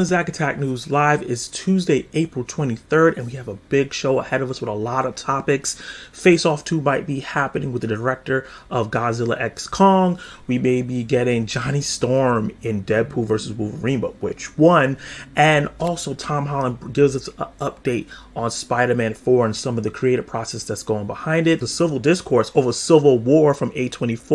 Zack Attack News Live is Tuesday, April 23rd, and we have a big show ahead of us with a lot of topics. Face Off 2 might be happening with the director of Godzilla X Kong. We may be getting Johnny Storm in Deadpool vs. Wolverine, but which one? And also, Tom Holland gives us an update on Spider-Man 4 and some of the creative process that's going behind it. The civil discourse over Civil War from A24.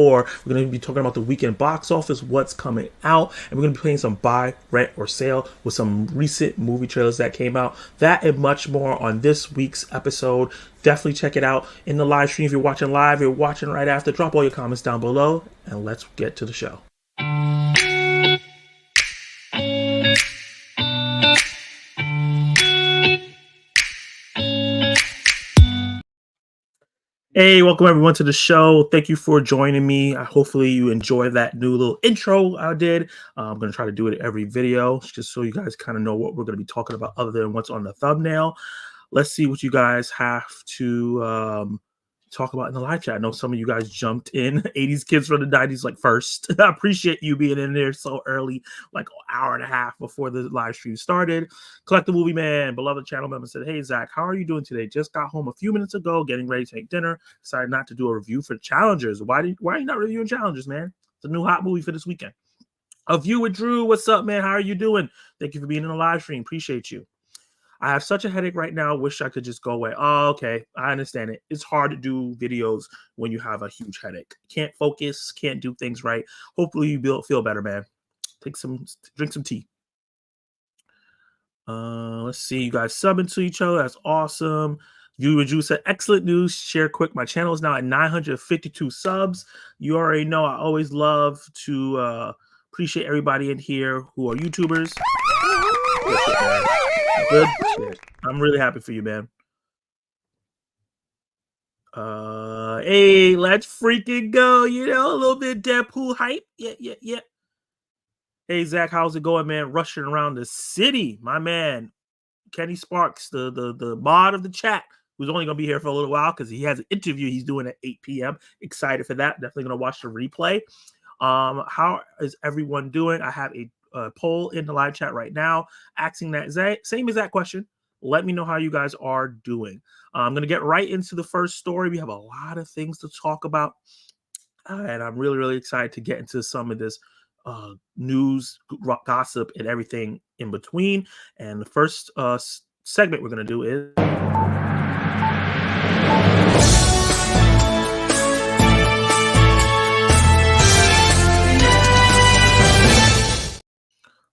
We're going to be talking about the weekend box office, what's coming out, and we're going to be playing some buy, rent, or sale with some recent movie trailers that came out. That and much more on this week's episode. Definitely check it out in the live stream. If you're watching live, you're watching right after, drop all your comments down below, and let's get to the show. Hey, welcome everyone to the show. Thank you for joining me. Hopefully you enjoy that new little intro I did. I'm going to try to do it every video just so you guys kind of know what we're going to be talking about other than what's on the thumbnail. Let's see what you guys have to talk about in the live chat. I know some of you guys jumped in, 80s kids from the 90s like first. I appreciate you being in there so early, like an hour and a half before the live stream started. Collect the Movie Man, beloved channel member, said, "Hey Zach, how are you doing today? Just got home a few minutes ago, getting ready to make dinner. Decided not to do a review for Challengers. Why are you not reviewing Challengers, man? It's a new hot movie for this weekend." A View with Drew, what's up, man? How are you doing? Thank you for being in the live stream. Appreciate you. I have such a headache right now. Wish I could just go away. Oh, okay. I understand it. It's hard to do videos when you have a huge headache. Can't focus, can't do things right. Hopefully you feel better, man. Drink some tea. Let's see. You guys subbing to each other. That's awesome. Viewer Drew said, excellent news. Share quick. My channel is now at 952 subs. You already know I always love to appreciate everybody in here who are YouTubers. Good shit, man. Good shit. I'm really happy for you, man. Hey, let's freaking go. You know, a little bit Deadpool hype. Yeah. Hey, Zach, how's it going, man? Rushing around the city, my man. Kenny Sparks, the mod of the chat, who's only going to be here for a little while because he has an interview he's doing at 8 p.m. Excited for that. Definitely going to watch the replay. How is everyone doing? I have a poll in the live chat right now asking that same exact question. Let me know how you guys are doing. I'm going to get right into the first story. We have a lot of things to talk about, and I'm really excited to get into some of this news, gossip, and everything in between. And the first segment we're going to do is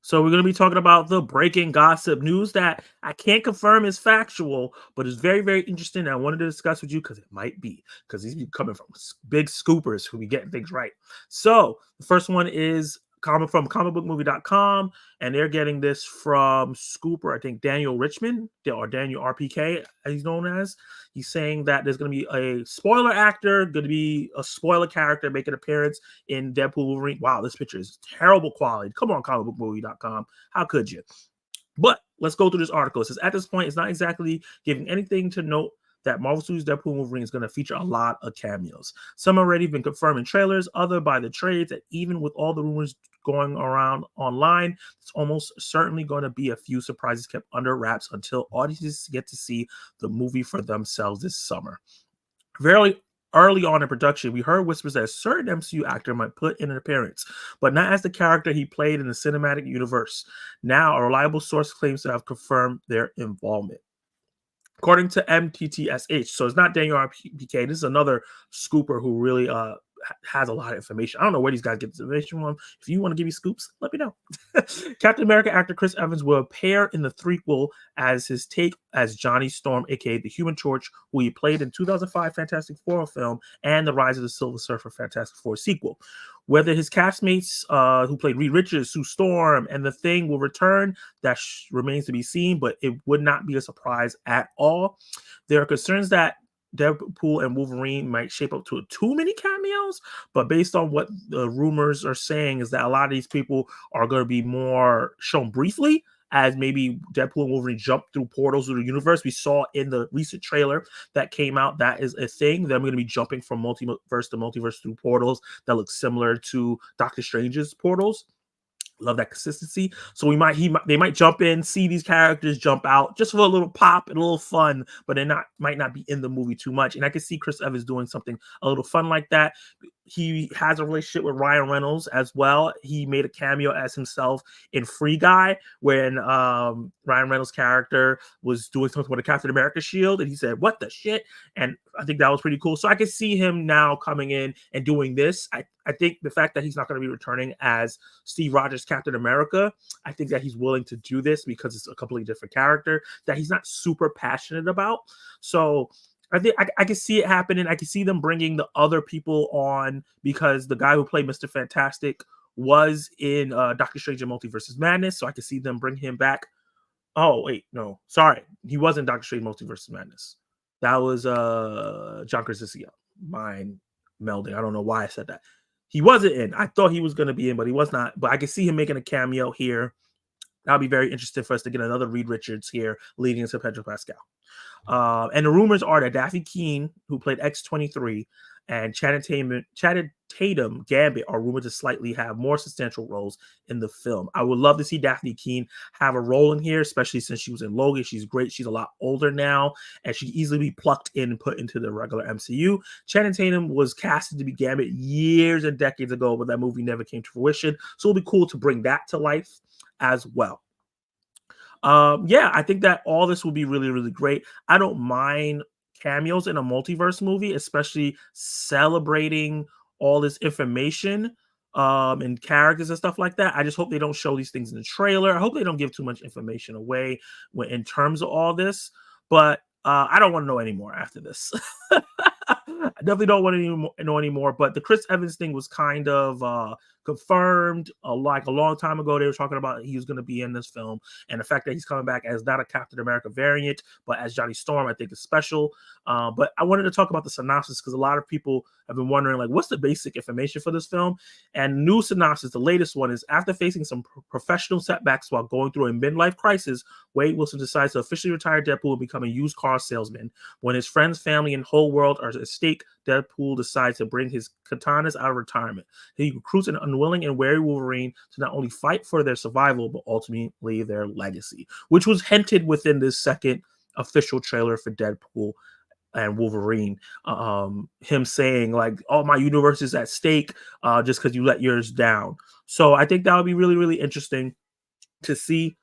so we're going to be talking about the breaking gossip news that I can't confirm is factual, but it's very interesting. And I wanted to discuss with you because it might be, because these be coming from big scoopers who be getting things right. So the first one is coming from comicbookmovie.com, and they're getting this from Scooper, I think Daniel Richmond, or Daniel RPK, as he's known as. He's saying that there's going to be a spoiler actor, going to be a spoiler character make an appearance in Deadpool Wolverine. Wow, this picture is terrible quality. Come on, comicbookmovie.com. How could you? But let's go through this article. It says, at this point, it's not exactly giving anything to note that Marvel Studios' Deadpool Wolverine is going to feature a lot of cameos. Some already been confirmed in trailers, other by the trades, that even with all the rumors going around online, it's almost certainly going to be a few surprises kept under wraps until audiences get to see the movie for themselves this summer. Very early on in production, we heard whispers that a certain MCU actor might put in an appearance, but not as the character he played in the cinematic universe. Now, a reliable source claims to have confirmed their involvement. According to MTTSH, so it's not Daniel RPK. This is another scooper who really has a lot of information. I don't know where these guys get this information from. If you want to give me scoops, let me know. Captain America actor Chris Evans will appear in the threequel as his take as Johnny Storm, aka the Human Torch, who he played in 2005 Fantastic Four film and the Rise of the Silver Surfer Fantastic Four sequel. Whether his castmates who played Reed Richards, Sue Storm, and The Thing will return, that remains to be seen, but it would not be a surprise at all. There are concerns that Deadpool and Wolverine might shape up to too many cameos, but based on what the rumors are saying is that a lot of these people are going to be more shown briefly, as maybe Deadpool and Wolverine jump through portals of the universe. We saw in the recent trailer that came out, that is a thing. They're going to be jumping from multiverse to multiverse through portals that look similar to Doctor Strange's portals. Love that consistency. So they might jump in, see these characters jump out just for a little pop and a little fun, but they not might not be in the movie too much. And I can see Chris Evans doing something a little fun like that. He has a relationship with Ryan Reynolds as well. He made a cameo as himself in Free Guy when Ryan Reynolds' character was doing something with a Captain America shield, and he said, "What the shit?" And I think that was pretty cool. So I can see him now coming in and doing this. I think the fact that he's not going to be returning as Steve Rogers Captain America, I think that he's willing to do this because it's a completely different character that he's not super passionate about. So I think I can see it happening. I can see them bringing the other people on because the guy who played Mr. Fantastic was in Doctor Strange and Multiverse of Madness. So I can see them bring him back. Oh, wait, no. Sorry. He wasn't Doctor Strange Multiverse of Madness. That was John Krasinski. Mind melding. I don't know why I said that. He wasn't in. I thought he was going to be in, but he was not. But I can see him making a cameo here. That'll be very interesting for us to get another Reed Richards here leading into Pedro Pascal. And the rumors are that Daphne Keane, who played X-23, and Channing Tatum Gambit are rumored to slightly have more substantial roles in the film. I would love to see Daphne Keane have a role in here, especially since she was in Logan. She's great. She's a lot older now, and she can easily be plucked in and put into the regular MCU. Channing Tatum was casted to be Gambit years and decades ago, but that movie never came to fruition. So it'll be cool to bring that to life as well. Yeah, I think that all this will be really, really great. I don't mind cameos in a multiverse movie, especially celebrating all this information and characters and stuff like that. I just hope they don't show these things in the trailer. I hope they don't give too much information away in terms of all this. But I don't want to know anymore after this. I definitely don't want to know anymore. But the Chris Evans thing was kind of confirmed like a long time ago. They were talking about he was going to be in this film, and the fact that he's coming back as not a Captain America variant, but as Johnny Storm, I think is special. But I wanted to talk about the synopsis because a lot of people have been wondering, like, what's the basic information for this film? And new synopsis, the latest one is: after facing some professional setbacks while going through a midlife crisis, Wade Wilson decides to officially retire Deadpool and become a used car salesman. When his friends, family, and whole world are at stake, Deadpool decides to bring his katanas out of retirement. He recruits an unwilling and wary Wolverine to not only fight for their survival, but ultimately their legacy, which was hinted within this second official trailer for Deadpool and Wolverine. Him saying, like, "Oh, my universe is at stake just because you let yours down." So I think that would be really, really interesting to see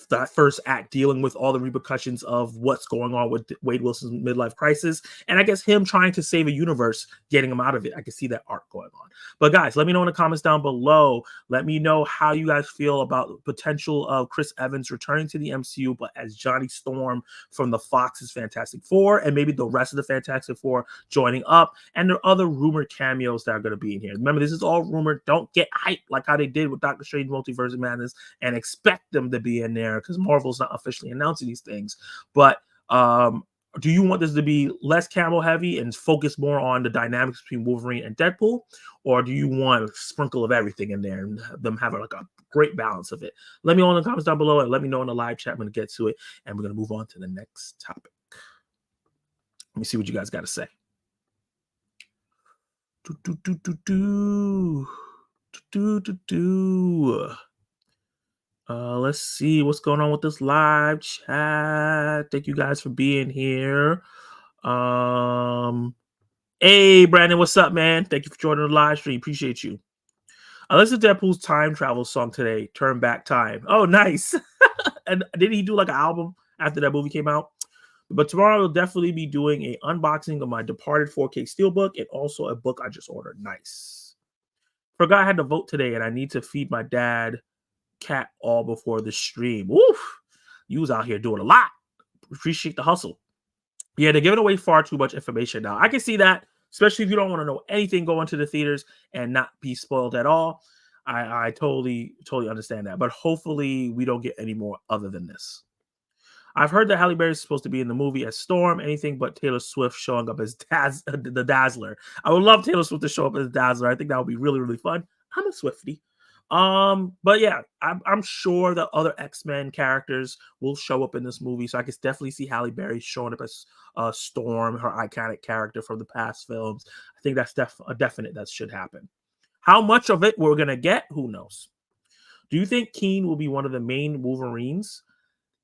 that first act dealing with all the repercussions of what's going on with Wade Wilson's midlife crisis, and I guess him trying to save a universe, getting him out of it. I can see that arc going on. But guys, let me know in the comments down below. Let me know how you guys feel about the potential of Chris Evans returning to the MCU, but as Johnny Storm from the Fox's Fantastic Four, and maybe the rest of the Fantastic Four joining up, and there are other rumored cameos that are going to be in here. Remember, this is all rumored. Don't get hyped like how they did with Doctor Strange Multiverse of Madness and expect them to be in there because Marvel's not officially announcing these things. But do you want this to be less camo heavy and focus more on the dynamics between Wolverine and Deadpool, or do you want a sprinkle of everything in there and them have like a great balance of it? Let me know in the comments down below, and let me know in the live chat. I'm going to get to it, and we're going to move on to the next topic. Let me see what you guys got to say. Let's see what's going on with this live chat. Thank you guys for being here. Hey, Brandon, what's up, man? Thank you for joining the live stream. Appreciate you. I listened to Deadpool's time travel song today, Turn Back Time. Oh, nice. And did he do like an album after that movie came out? But tomorrow I'll definitely be doing an unboxing of my Departed 4K Steelbook and also a book I just ordered. Nice. Forgot I had to vote today, and I need to feed my dad cat all before the stream. Woof. You was out here doing a lot. Appreciate the hustle. Yeah, they're giving away far too much information now. I can see that, especially if you don't want to know anything going to the theaters and not be spoiled at all. I totally understand that. But hopefully we don't get any more other than this. I've heard that Halle Berry is supposed to be in the movie as Storm. Anything but Taylor Swift showing up as the Dazzler. I would love Taylor Swift to show up as Dazzler. I think that would be really, really fun. I'm a Swiftie. But yeah, I'm sure that other X-Men characters will show up in this movie. So I can definitely see Halle Berry showing up as Storm, her iconic character from the past films. I think that's a definite that should happen. How much of it we're gonna get, who knows? Do you think Keen will be one of the main Wolverines?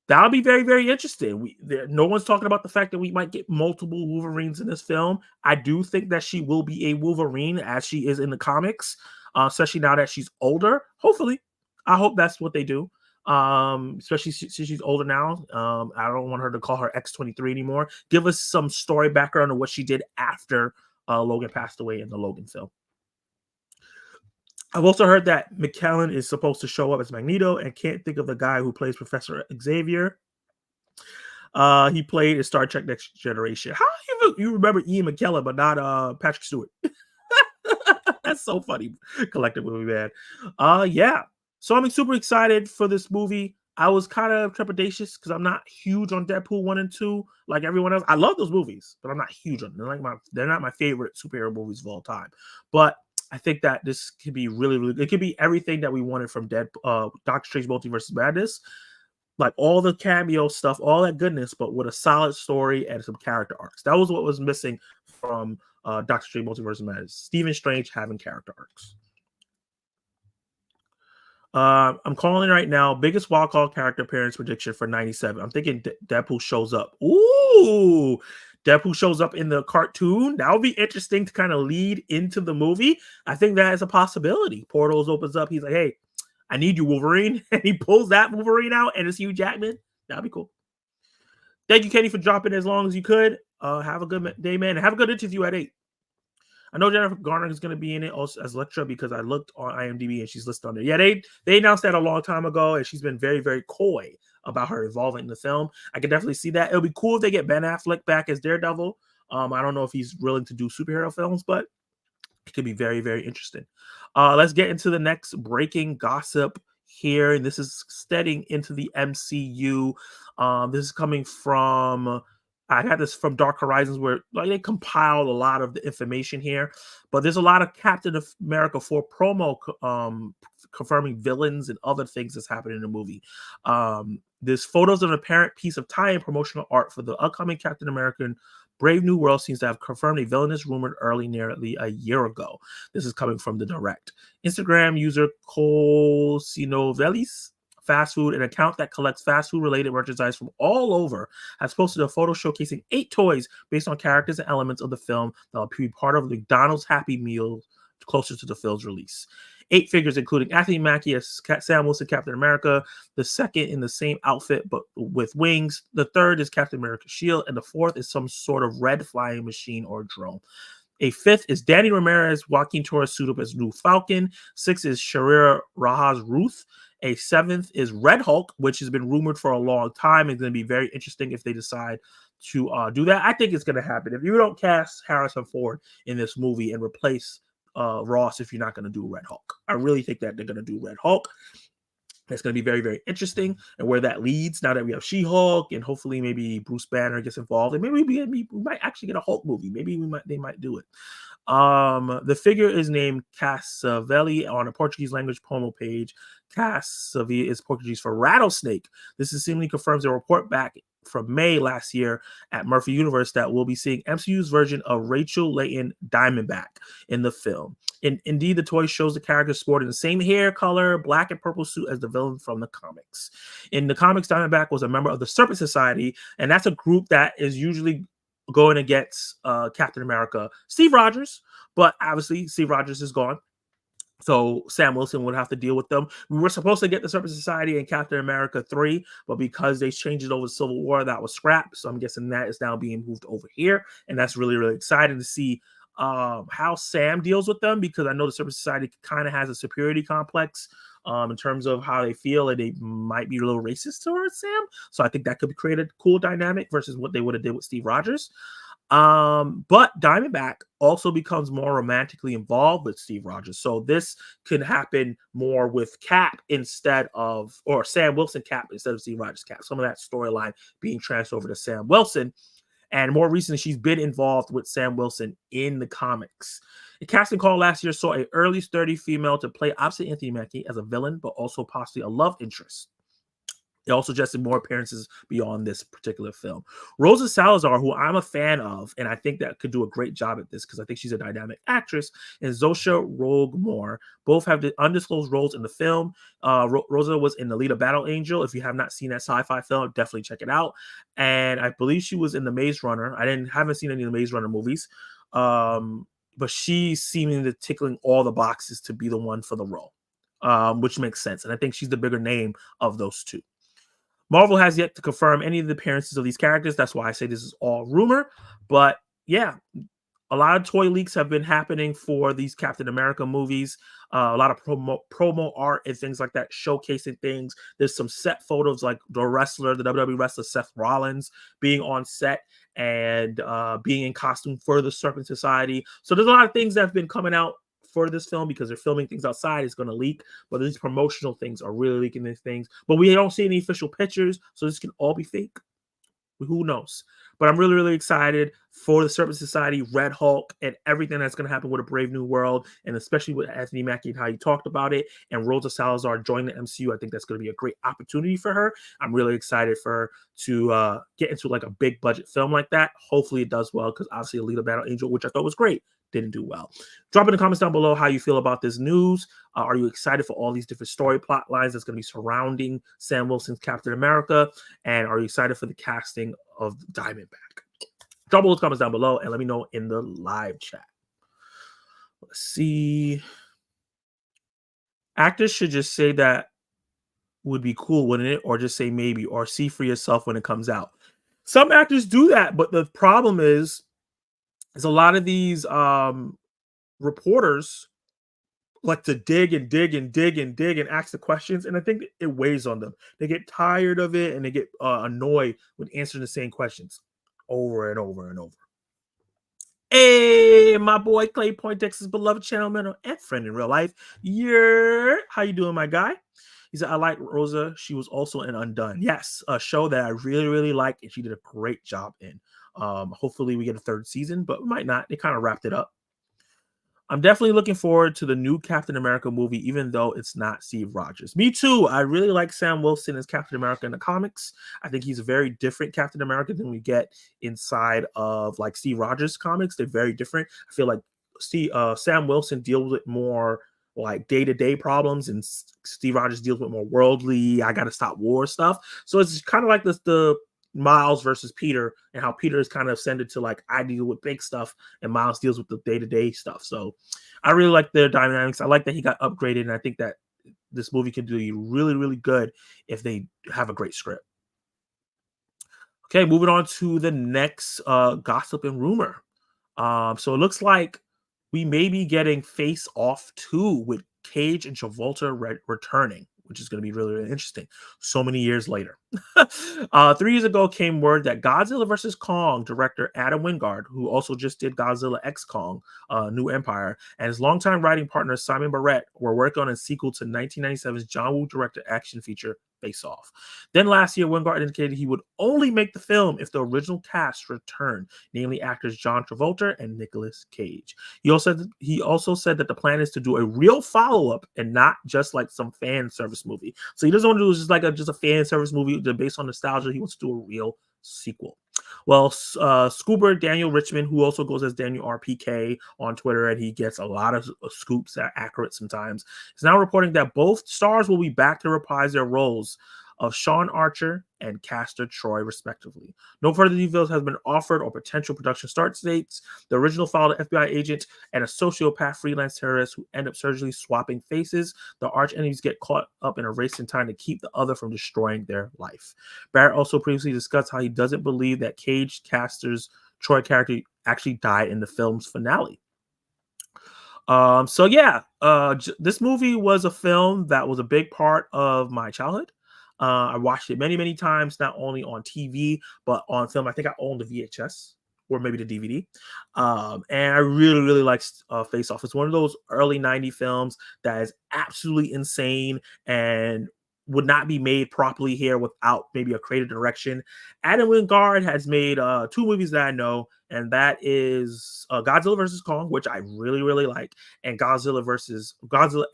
That'll be very, very interesting. No one's talking about the fact that we might get multiple Wolverines in this film. I do think that she will be a Wolverine as she is in the comics, especially now that she's older. Hopefully, I hope that's what they do. Especially since she's older now. I don't want her to call her X-23 anymore. Give us some story background of what she did after Logan passed away in the Logan film. I've also heard that McKellen is supposed to show up as Magneto, and can't think of the guy who plays Professor Xavier. He played in Star Trek Next Generation. How you remember Ian McKellen, but not Patrick Stewart? That's so funny. Collective movie, man. Yeah. So I'm super excited for this movie. I was kind of trepidatious because I'm not huge on Deadpool 1 and 2 like everyone else. I love those movies, but I'm not huge on them. They're not my favorite superhero movies of all time. But I think that this could be really, really good. It could be everything that we wanted from Doctor Strange Multiverse of Madness. Like all the cameo stuff, all that goodness, but with a solid story and some character arcs. That was what was missing from Doctor Strange Multiverse of Madness. Stephen Strange having character arcs. I'm calling right now. Biggest wild card character appearance prediction for 97. I'm thinking Deadpool shows up. Ooh, Deadpool shows up in the cartoon. That would be interesting to kind of lead into the movie. I think that is a possibility. Portals opens up. He's like, hey, I need you, Wolverine. And he pulls that Wolverine out, and it's Hugh Jackman. That'd be cool. Thank you, Kenny, for dropping as long as you could. Have a good day, man. Have a good interview at 8. I know Jennifer Garner is going to be in it also as Elektra because I looked on IMDb and she's listed on there. Yeah, they announced that a long time ago, and she's been very, very coy about her involvement in the film. I can definitely see that. It'll be cool if they get Ben Affleck back as Daredevil. I don't know if he's willing to do superhero films, but it could be very, very interesting. Let's get into the next breaking gossip here, and this is steading into the MCU. This is coming from I had this from Dark Horizons, where like they compiled a lot of the information here, but there's a lot of Captain America 4 promo confirming villains and other things that's happening in the movie. There's photos of an apparent piece of tie-in promotional art for the upcoming Captain American Brave New World seems to have confirmed a villainous rumored nearly a year ago. This is coming from the direct. Instagram user Cole Sinovelis Fast Food, an account that collects fast food related merchandise from all over, has posted a photo showcasing 8 toys based on characters and elements of the film that will be part of the McDonald's Happy Meal closer to the film's release. 8 figures, including Anthony Mackie as Sam Wilson, Captain America, the second in the same outfit but with wings, the third is Captain America's shield, and the fourth is some sort of red flying machine or drone. A 5th is Danny Ramirez, Joaquin Torres suit up as New Falcon. 6th is Sharira Raha's Ruth. A 7th is Red Hulk, which has been rumored for a long time. It's going to be very interesting if they decide to do that. I think it's going to happen. If you don't cast Harrison Ford in this movie and replace Ross, if you're not going to do Red Hulk, I really think that they're going to do Red Hulk. It's going to be very, very interesting, and where that leads now that we have She-Hulk and hopefully maybe Bruce Banner gets involved, and maybe we might actually get a Hulk movie. Maybe they might do it. The figure is named Cassavelli on a Portuguese language promo page. Cassavelli is Portuguese for rattlesnake. This is seemingly confirms a report back from May last year at Murphy Universe that we'll be seeing MCU's version of Rachel Layton Diamondback in the film. Indeed, the toy shows the character sporting the same hair color, black and purple suit as the villain from the comics. In the comics, Diamondback was a member of the Serpent Society, and that's a group that is usually going against Captain America, Steve Rogers, but obviously Steve Rogers is gone. So Sam Wilson would have to deal with them. We were supposed to get the Serpent Society in Captain America 3, but because they changed it over to Civil War, that was scrapped. So I'm guessing that is now being moved over here. And that's really, really exciting to see how Sam deals with them, because I know the Serpent Society kind of has a superiority complex in terms of how they feel, and they might be a little racist towards Sam. So I think that could create a cool dynamic versus what they would have did with Steve Rogers. But Diamondback also becomes more romantically involved with Steve Rogers. So this could happen more with Cap instead of, or Sam Wilson Cap instead of Steve Rogers Cap. Some of that storyline being transferred over to Sam Wilson. And more recently, she's been involved with Sam Wilson in the comics. A casting call last year saw an early 30 female to play opposite Anthony Mackie as a villain, but also possibly a love interest. It also suggested more appearances beyond this particular film. Rosa Salazar, who I'm a fan of, and I think that could do a great job at this because I think she's a dynamic actress, and Zosha Rogue-Moore both have the undisclosed roles in the film. Rosa was in The Lead of Battle Angel. If you have not seen that sci-fi film, definitely check it out. And I believe she was in The Maze Runner. Haven't seen any of the Maze Runner movies, but she's seeming to tickling all the boxes to be the one for the role, which makes sense. And I think she's the bigger name of those two. Marvel has yet to confirm any of the appearances of these characters. That's why I say this is all rumor. But yeah, a lot of toy leaks have been happening for these Captain America movies. A lot of promo art and things like that, showcasing things. There's some set photos like the WWE wrestler Seth Rollins being on set and being in costume for the Serpent Society. So there's a lot of things that have been coming out for this film because they're filming things outside. It's going to leak, but these promotional things are really leaking these things. But we don't see any official pictures, so this can all be fake. Who knows? But I'm really, really excited for the Serpent Society, Red Hulk, and everything that's going to happen with A Brave New World, and especially with Anthony Mackie and how you talked about it, and Rosa Salazar joining the MCU. I think that's going to be a great opportunity for her. I'm really excited for her to get into like a big budget film like that. Hopefully it does well, because obviously Alita Battle Angel, which I thought was great, didn't do well. Drop in the comments down below how you feel about this news. Are you excited for all these different story plot lines that's going to be surrounding Sam Wilson's Captain America? And are you excited for the casting of Diamondback? Drop all those comments down below and let me know in the live chat. Let's see. Actors should just say that would be cool, wouldn't it? Or just say maybe, or see for yourself when it comes out. Some actors do that, but the problem is a lot of these reporters like to dig and dig and dig and dig and ask the questions, and I think it weighs on them. They get tired of it and they get annoyed with answering the same questions over and over and over. Hey, my boy Clay Poindexter's beloved channel member and friend in real life. How you doing, my guy? He said, I like Rosa. She was also in Undone. Yes, a show that I really, really like, and she did a great job in. Hopefully we get a third season, but we might not. They kind of wrapped it up. I'm definitely looking forward to the new Captain America movie, even though it's not Steve Rogers. Me too. I really like Sam Wilson as Captain America in the comics. I think he's a very different Captain America than we get inside of like Steve Rogers comics. They're very different. I feel like Sam Wilson deals with more like day-to-day problems, and Steve Rogers deals with more worldly, I gotta stop war stuff. So it's kind of like the Miles versus Peter, and how Peter is kind of ascended to like, I deal with big stuff and Miles deals with the day-to-day stuff. So I really like their dynamics. I like that he got upgraded, and I think that this movie can do really, really good if they have a great script. Okay, moving on to the next gossip and rumor. So it looks like we may be getting Face Off 2 with Cage and Travolta returning, which is going to be really, really interesting so many years later. 3 years ago came word that Godzilla vs. Kong director Adam Wingard, who also just did Godzilla X Kong, New Empire, and his longtime writing partner Simon Barrett were working on a sequel to 1997's John Woo directed action feature Face Off. Then last year, Wingard indicated he would only make the film if the original cast returned, namely actors John Travolta and Nicolas Cage. He also said that the plan is to do a real follow-up and not just like some fan service movie. So he doesn't want to do just like a fan service movie based on nostalgia. He wants to do a real sequel. Well, Scuba Daniel Richmond, who also goes as Daniel RPK on Twitter, and he gets a lot of scoops that are accurate sometimes, is now reporting that both stars will be back to reprise their roles of Sean Archer and Castor Troy, respectively. No further details has been offered or potential production start dates. The original followed an FBI agent and a sociopath freelance terrorist who end up surgically swapping faces. The arch enemies get caught up in a race in time to keep the other from destroying their life. Barrett also previously discussed how he doesn't believe that Cage Castor's Troy character actually died in the film's finale. This movie was a film that was a big part of my childhood. I watched it many, many times, not only on TV, but on film. I think I owned the VHS or maybe the DVD. And I really, really like Face Off. It's one of those early 90s films that is absolutely insane and would not be made properly here without maybe a creative direction. Adam Wingard has made 2 movies that I know, and that is Godzilla vs. Kong, which I really, really like, and Godzilla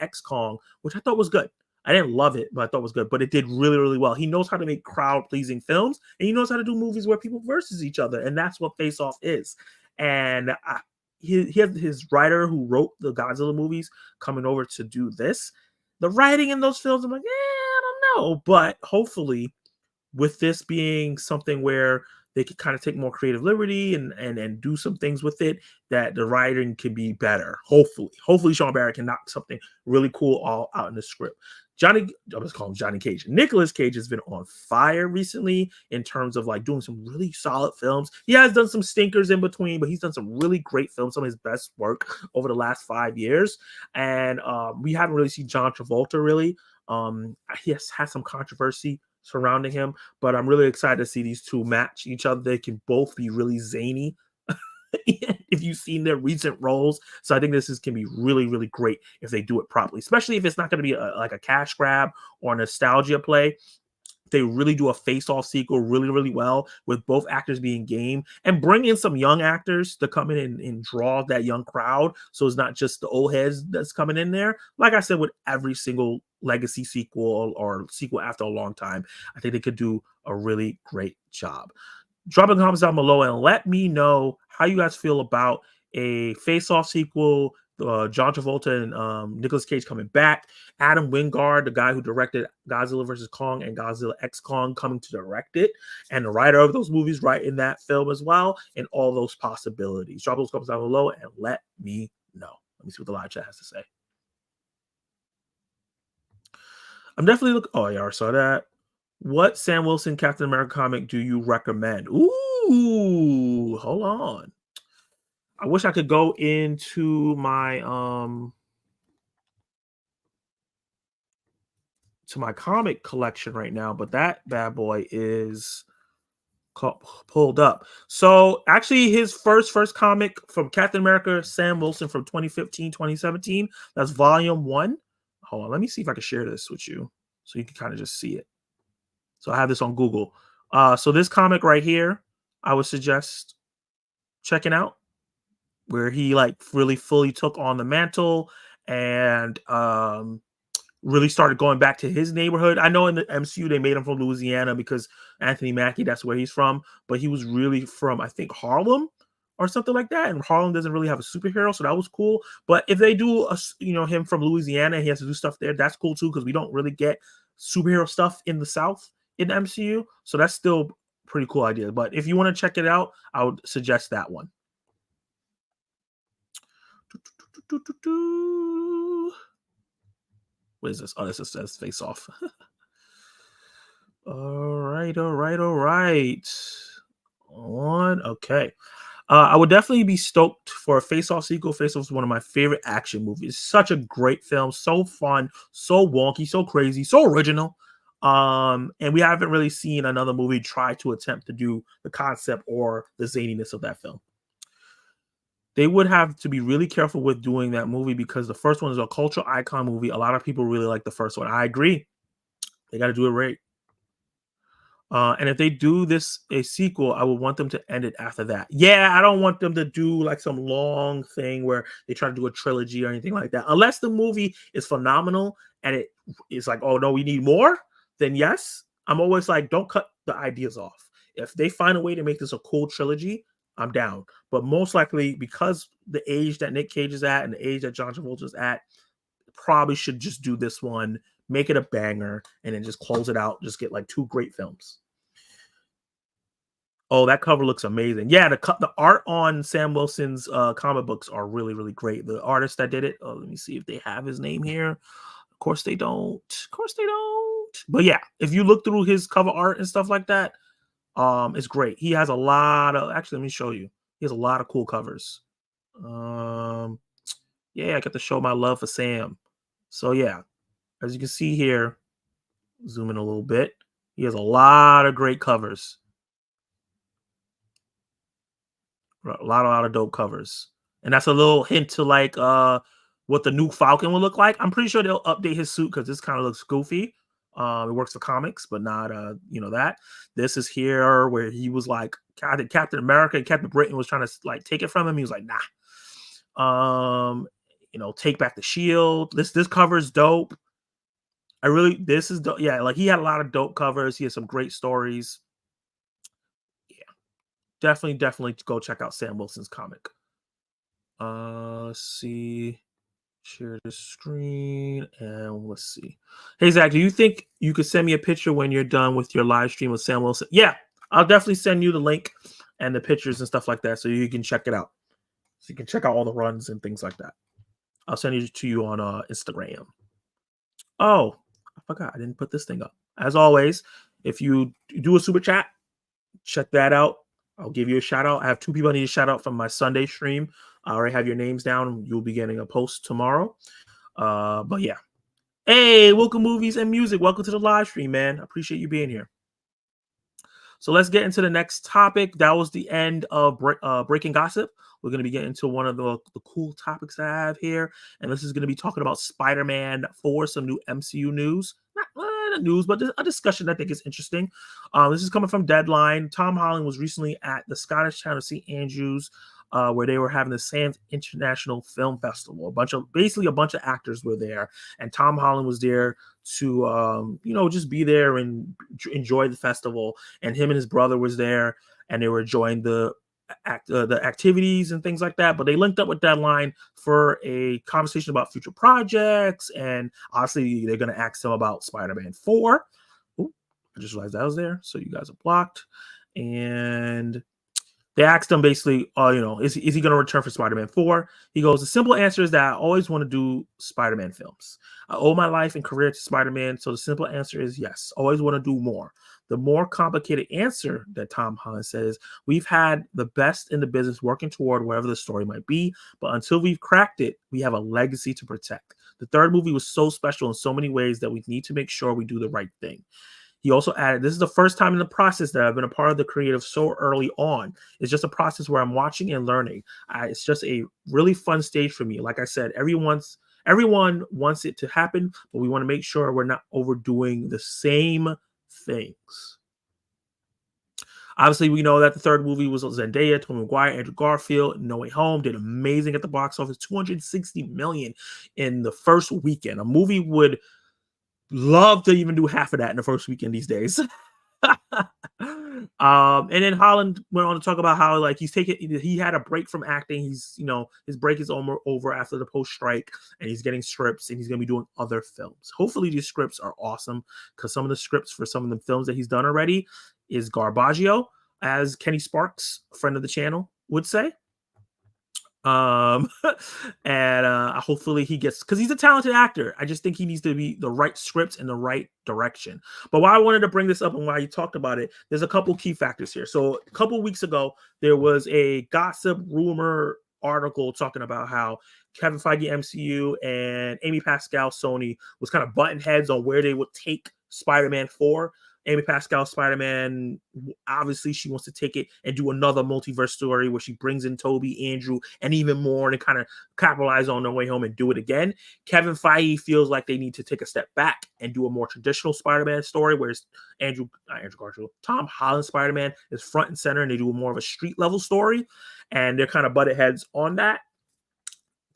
X Kong, which I thought was good. I didn't love it, but I thought it was good. But it did really, really well. He knows how to make crowd pleasing films, and he knows how to do movies where people versus each other, and that's what Face Off is. And he had his writer who wrote the Godzilla movies coming over to do this. The writing in those films, I'm like, I don't know, but hopefully with this being something where they could kind of take more creative liberty and do some things with it, that the writing can be better. Hopefully Sean Barrett can knock something really cool all out in the script. I was calling him Johnny Cage. Nicolas Cage has been on fire recently in terms of like doing some really solid films. He has done some stinkers in between, but he's done some really great films, some of his best work over the last 5 years. And we haven't really seen John Travolta really. He has had some controversy surrounding him, but I'm really excited to see these two match each other. They can both be really zany if you've seen their recent roles. So I think can be really, really great if they do it properly, especially if it's not going to be like a cash grab or a nostalgia play. They really do a face-off sequel really, really well with both actors being game, and bring in some young actors to come in and draw that young crowd. So it's not just the old heads that's coming in there. Like I said, with every single legacy sequel or sequel after a long time, I think they could do a really great job. Drop in the comments down below and let me know how you guys feel about a face-off sequel, John Travolta and Nicolas Cage coming back, Adam Wingard, the guy who directed Godzilla vs. Kong and Godzilla X Kong, coming to direct it, and the writer of those movies writing that film as well, and all those possibilities. Drop those comments down below and let me know. Let me see what the live chat has to say. I'm definitely looking. Oh, yeah, I saw that. What Sam Wilson Captain America comic do you recommend? Ooh, hold on. I wish I could go into my to my comic collection right now, but that bad boy is pulled up. So actually his first comic from Captain America Sam Wilson from 2015, 2017, that's volume 1. Hold on, let me see if I can share this with you so you can kind of just see it. So I have this on Google. So this comic right here, I would suggest checking out, where he like really fully took on the mantle and really started going back to his neighborhood. I know in the MCU they made him from Louisiana because Anthony Mackie, that's where he's from, but he was really from, I think, Harlem or something like that. And Harlem doesn't really have a superhero, so that was cool. But if they do him from Louisiana and he has to do stuff there, that's cool too, because we don't really get superhero stuff in the South in the MCU. So that's still pretty cool idea. But if you want to check it out, I would suggest that one. What is this? Oh, this says Face Off. all right. Okay. I would definitely be stoked for a Face Off sequel. Face Off is one of my favorite action movies. Such a great film, so fun, so wonky, so crazy, so original. And we haven't really seen another movie try to attempt to do the concept or the zaniness of that film. They would have to be really careful with doing that movie because the first one is a cultural icon movie. A lot of people really like the first one. I agree. They got to do it right. And if they do a sequel, I would want them to end it after that. Yeah, I don't want them to do like some long thing where they try to do a trilogy or anything like that. Unless the movie is phenomenal and it is like, oh no, we need more, then yes. I'm always like, don't cut the ideas off. If they find a way to make this a cool trilogy, I'm down. But most likely, because the age that Nick Cage is at and the age that John Travolta is at, probably should just do this one, make it a banger, and then just close it out. Just get like 2 great films. Oh, that cover looks amazing. Yeah, the art on Sam Wilson's comic books are really, really great. The artist that did it, let me see if they have his name here. Of course they don't. But yeah, if you look through his cover art and stuff like that, it's great. He has a lot of, actually, let me show you. He has a lot of cool covers. Yeah, I got to show my love for Sam. So yeah, as you can see here, zoom in a little bit. He has a lot of great covers. A lot of dope covers. And that's a little hint to like what the new Falcon will look like. I'm pretty sure they'll update his suit because this kind of looks goofy. It works for comics, but not that. This is here where he was like Captain America and Captain Britain was trying to like take it from him. He was like, nah. Take back the shield. This cover is dope. I really, this is yeah, like he had a lot of dope covers. He has some great stories. Yeah, definitely go check out Sam Wilson's comic. Let's see. Share the screen and let's see. Hey Zach, do you think you could send me a picture when you're done with your live stream with Sam Wilson? Yeah, I'll definitely send you the link and the pictures and stuff like that so you can check it out. So you can check out all the runs and things like that. I'll send it to you on Instagram. Oh, I forgot. I didn't put this thing up. As always, if you do a super chat, check that out. I'll give you a shout out. I have 2 people I need a shout out from my Sunday stream. I already have your names down. You'll be getting a post tomorrow. But yeah. Hey, welcome movies and music. Welcome to the live stream, man. I appreciate you being here. So let's get into the next topic. That was the end of Breaking Gossip. We're going to be getting into one of the cool topics that I have here. And this is going to be talking about Spider-Man 4, some new MCU news. Not news, but a discussion I think is interesting. This is coming from Deadline. Tom Holland was recently at the Scottish town of St. Andrews, where they were having the Sands International Film Festival. Basically a bunch of actors were there, and Tom Holland was there to just be there and enjoy the festival. And him and his brother was there, and they were enjoying the activities and things like that. But they linked up with Deadline for a conversation about future projects, and obviously they're going to ask them about Spider-Man 4. Ooh, I just realized that was there, so you guys are blocked. And they asked him basically, is he going to return for Spider-Man 4? He goes, the simple answer is that I always want to do Spider-Man films. I owe my life and career to Spider-Man, so the simple answer is yes. Always want to do more. The more complicated answer that Tom Holland says, we've had the best in the business working toward wherever the story might be, but until we've cracked it, we have a legacy to protect. The third movie was so special in so many ways that we need to make sure we do the right thing. He also added, this is the first time in the process that I've been a part of the creative so early on. It's just a process where I'm watching and learning. It's just a really fun stage for me. Like I said, everyone wants it to happen, but we want to make sure we're not overdoing the same things. Obviously, we know that the third movie was Zendaya, Tobey Maguire, Andrew Garfield, No Way Home, did amazing at the box office, $260 million in the first weekend. A movie would love to even do half of that in the first weekend these days. And then Holland went on to talk about how he had a break from acting. His break is over after the post strike, and he's getting scripts, and he's going to be doing other films. Hopefully these scripts are awesome, because some of the scripts for some of the films that he's done already is garbaggio, as Kenny Sparks, friend of the channel, would say. And hopefully he gets, because he's a talented actor. I just think he needs to be the right scripts in the right direction. But why I wanted to bring this up and why you talked about it, there's a couple key factors here. So a couple weeks ago, there was a gossip rumor article talking about how Kevin Feige MCU and Amy Pascal Sony was kind of butting heads on where they would take Spider-Man 4. Amy Pascal Spider-Man, obviously she wants to take it and do another multiverse story where she brings in Toby, Andrew, and even more, and kind of capitalize on No Way Home and do it again. Kevin Feige feels like they need to take a step back and do a more traditional Spider-Man story, whereas Tom Holland Spider-Man is front and center, and they do more of a street level story, and they're kind of butted heads on that.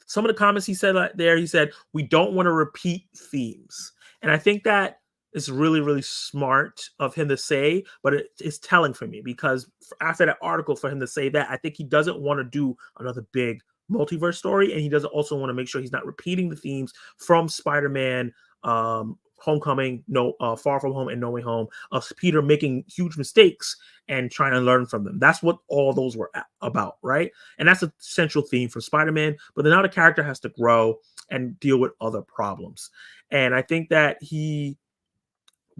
Some of the comments he said there, he said, we don't want to repeat themes. And I think that is really, really smart of him to say, but it's telling for me, because after that article, for him to say that, I think he doesn't want to do another big multiverse story, and he doesn't also want to make sure he's not repeating the themes from Spider-Man Homecoming, Far From Home, and No Way Home, of Peter making huge mistakes and trying to learn from them. That's what all those were about, right? And that's a central theme for Spider-Man, but then now the character has to grow and deal with other problems. And I think that he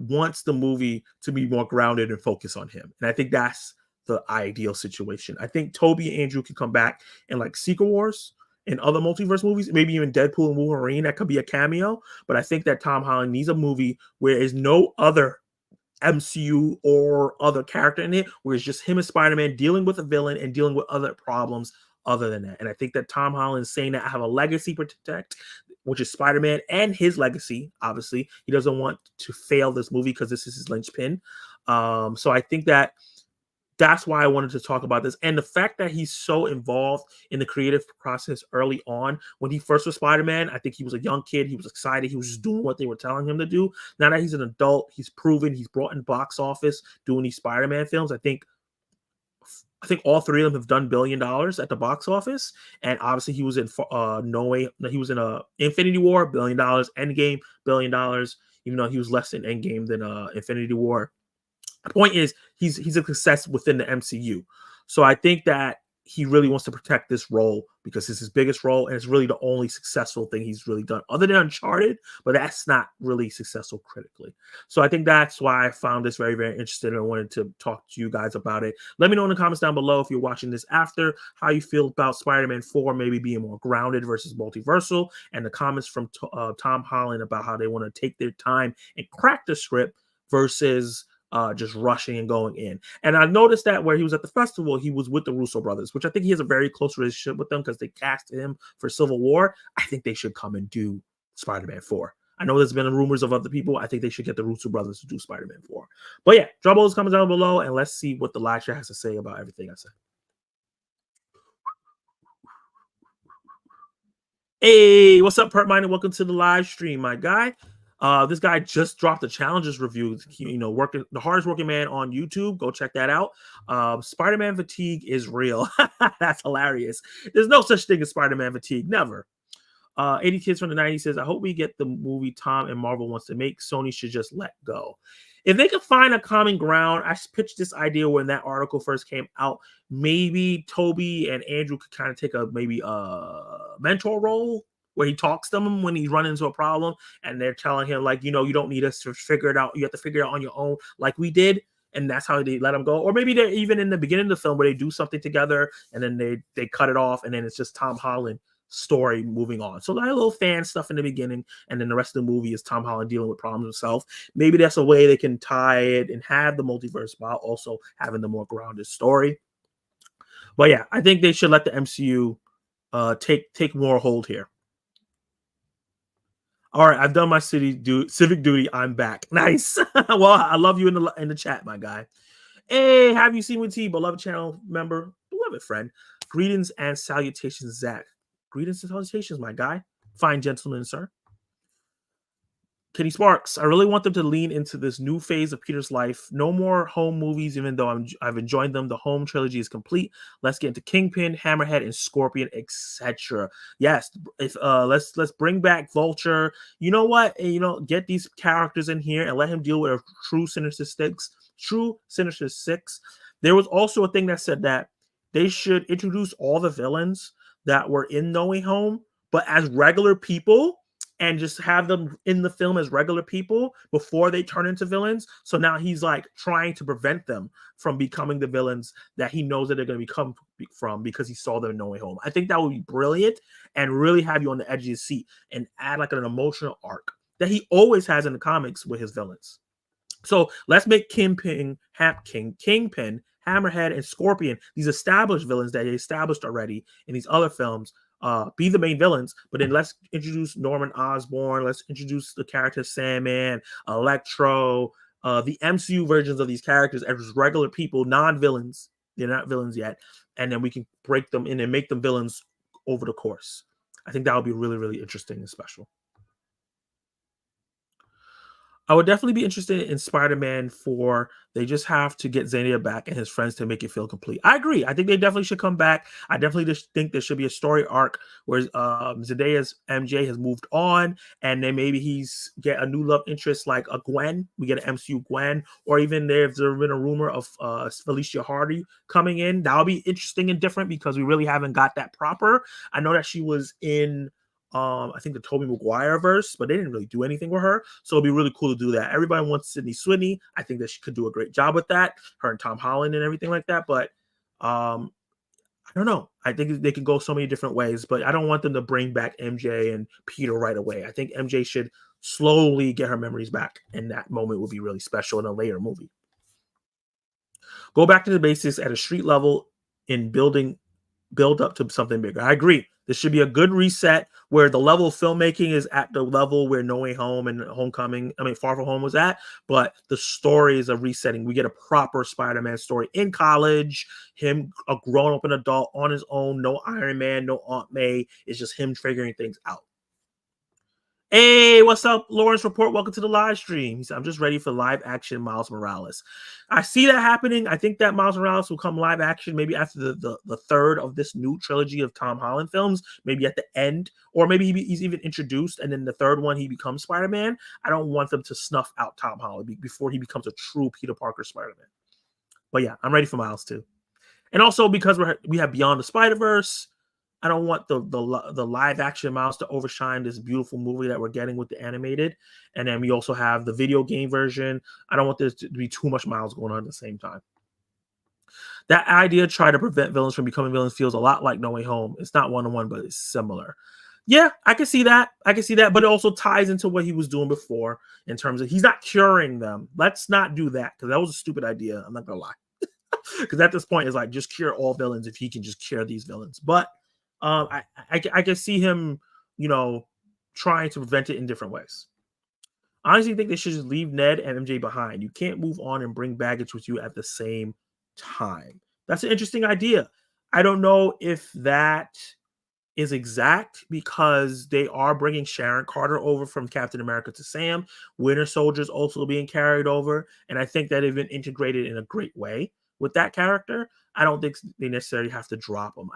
wants the movie to be more grounded and focus on him. And I think that's the ideal situation. I think Toby and Andrew can come back in like Secret Wars and other multiverse movies, maybe even Deadpool and Wolverine. That could be a cameo. But I think that Tom Holland needs a movie where there's no other MCU or other character in it, where it's just him and Spider-Man dealing with a villain and dealing with other problems other than that. And I think that Tom Holland is saying that I have a legacy to protect, which is Spider-Man and his legacy. Obviously, he doesn't want to fail this movie because this is his linchpin. So I think that that's why I wanted to talk about this. And the fact that he's so involved in the creative process early on, when he first was Spider-Man, I think he was a young kid. He was excited. He was just doing what they were telling him to do. Now that he's an adult, he's proven, he's brought in box office doing these Spider-Man films. I think all three of them have done $1 billion at the box office, and obviously he was in No Way. He was in a Infinity War, $1 billion, Endgame, $1 billion. Even though he was less in Endgame than Infinity War. The point is, he's a success within the MCU. So I think that he really wants to protect this role because it's his biggest role, and it's really the only successful thing he's really done, other than Uncharted. But that's not really successful critically. So I think that's why I found this very, very interesting, and I wanted to talk to you guys about it. Let me know in the comments down below, if you're watching this after, how you feel about Spider-Man 4 maybe being more grounded versus multiversal, and the comments from Tom Holland about how they want to take their time and crack the script versus just rushing and going in. And I noticed that where he was at the festival, he was with the Russo brothers, which I think he has a very close relationship with them because they cast him for Civil War. I think they should come and do Spider-Man 4. I know there's been rumors of other people. I think they should get the Russo brothers to do Spider-Man 4. But yeah, drop those comments down below, and let's see what the live chat has to say about everything I said. Hey, what's up, Perp Minded? Welcome to the live stream, my guy. This guy just dropped the challenges review. Working the hardest working man on YouTube. Go check that out. Spider-Man fatigue is real. That's hilarious. There's no such thing as Spider-Man fatigue. Never. 80 Kids from the 90s says, I hope we get the movie Tom and Marvel wants to make. Sony should just let go. If they could find a common ground, I pitched this idea when that article first came out. Maybe Toby and Andrew could kind of take a mentor role where he talks to them when he run into a problem, and they're telling him, like, you don't need us to figure it out. You have to figure it out on your own, like we did. And that's how they let him go. Or maybe they're even in the beginning of the film where they do something together and then they cut it off, and then it's just Tom Holland story moving on. So like a little fan stuff in the beginning, and then the rest of the movie is Tom Holland dealing with problems himself. Maybe that's a way they can tie it and have the multiverse while also having the more grounded story. But yeah, I think they should let the MCU take more hold here. All right, I've done my civic duty. I'm back. Nice. Well, I love you in the chat, my guy. Hey, have you seen with T, beloved channel member, beloved friend? Greetings and salutations, Zach. Greetings and salutations, my guy. Fine gentleman, sir. Kitty Sparks, I really want them to lean into this new phase of Peter's life. No more home movies, even though I've enjoyed them. The home trilogy is complete. Let's get into Kingpin, Hammerhead, and Scorpion, etc. Yes, let's bring back Vulture. You know what? Get these characters in here and let him deal with a true Sinister Six. There was also a thing that said that they should introduce all the villains that were in No Way Home, but as regular people, and just have them in the film as regular people before they turn into villains. So now he's like trying to prevent them from becoming the villains that he knows that they're going to become from because he saw them in No Way Home. I think that would be brilliant and really have you on the edge of your seat and add like an emotional arc that he always has in the comics with his villains. So let's make Kingpin, Hammerhead, and Scorpion, these established villains that they established already in these other films, be the main villains. But then let's introduce Norman Osborn. Let's introduce the character Sandman, Electro, the MCU versions of these characters as regular people, non-villains. They're not villains yet. And then we can break them in and make them villains over the course. I think that would be really, really interesting and special. I would definitely be interested in Spider-Man 4. They just have to get Zendaya back and his friends to make it feel complete. I agree. I think they definitely should come back. I definitely just think there should be a story arc where Zendaya's MJ has moved on, and then maybe he's get a new love interest like a Gwen. We get an MCU Gwen, or even there's been a rumor of Felicia Hardy coming in. That would be interesting and different because we really haven't got that proper. I know that she was in I think the Tobey Maguire verse, but they didn't really do anything with her. So it'd be really cool to do that. Everybody wants Sydney Sweeney. I think that she could do a great job with that. Her and Tom Holland and everything like that. But I don't know. I think they can go so many different ways, but I don't want them to bring back MJ and Peter right away. I think MJ should slowly get her memories back, and that moment would be really special in a later movie. Go back to the basics at a street level in build up to something bigger. I agree. This should be a good reset where the level of filmmaking is at the level where No Way Home and Far From Home was at, but the story is a resetting. We get a proper Spider-Man story in college, him a grown-up and adult on his own, no Iron Man, no Aunt May. It's just him figuring things out. Hey, what's up, Lawrence Report? Welcome to the live stream. He said, I'm just ready for live action Miles Morales. I see that happening. I think that Miles Morales will come live action maybe after the third of this new trilogy of Tom Holland films, maybe at the end, or maybe he's even introduced, and then the third one he becomes Spider-Man. I don't want them to snuff out Tom Holland before he becomes a true Peter Parker Spider-Man. But yeah, I'm ready for Miles too. And also because we have Beyond the Spider-Verse, I don't want the live action Miles to overshine this beautiful movie that we're getting with the animated. And then we also have the video game version. I don't want there to be too much Miles going on at the same time. That idea to try to prevent villains from becoming villains feels a lot like No Way Home. It's not one-on-one, but it's similar. Yeah, I can see that. But it also ties into what he was doing before in terms of he's not curing them. Let's not do that because that was a stupid idea. I'm not going to lie. Because at this point, it's like just cure all villains if he can just cure these villains. But I can see him, trying to prevent it in different ways. I honestly think they should just leave Ned and MJ behind. You can't move on and bring baggage with you at the same time. That's an interesting idea. I don't know if that is exact because they are bringing Sharon Carter over from Captain America to Sam. Winter Soldier's also being carried over. And I think that they've been integrated in a great way with that character. I don't think they necessarily have to drop him.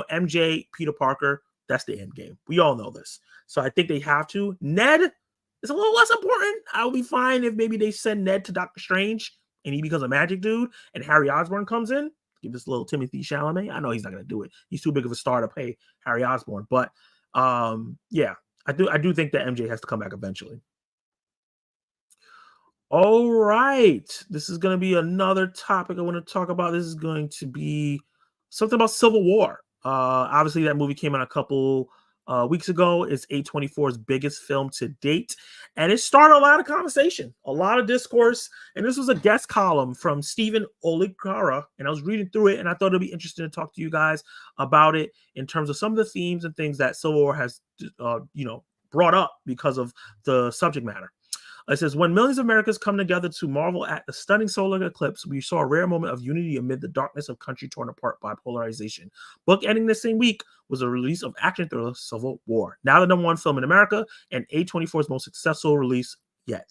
MJ, Peter Parker, that's the end game. We all know this. So I think they have to. Ned is a little less important. I'll be fine if maybe they send Ned to Doctor Strange and he becomes a magic dude and Harry Osborn comes in. Give this little Timothy Chalamet. I know he's not going to do it. He's too big of a star to pay Harry Osborn. But yeah, I do think that MJ has to come back eventually. All right. This is going to be another topic I want to talk about. This is going to be something about Civil War. Obviously, that movie came out a couple weeks ago. It's A24's biggest film to date. And it started a lot of conversation, a lot of discourse. And this was a guest column from Stephen Oligara. And I was reading through it, and I thought it'd be interesting to talk to you guys about it in terms of some of the themes and things that Civil War has, brought up because of the subject matter. It says, when millions of Americans come together to marvel at the stunning solar eclipse, we saw a rare moment of unity amid the darkness of country torn apart by polarization. Bookending this same week was the release of action thriller Civil War, now the #1 film in America and A24's most successful release yet.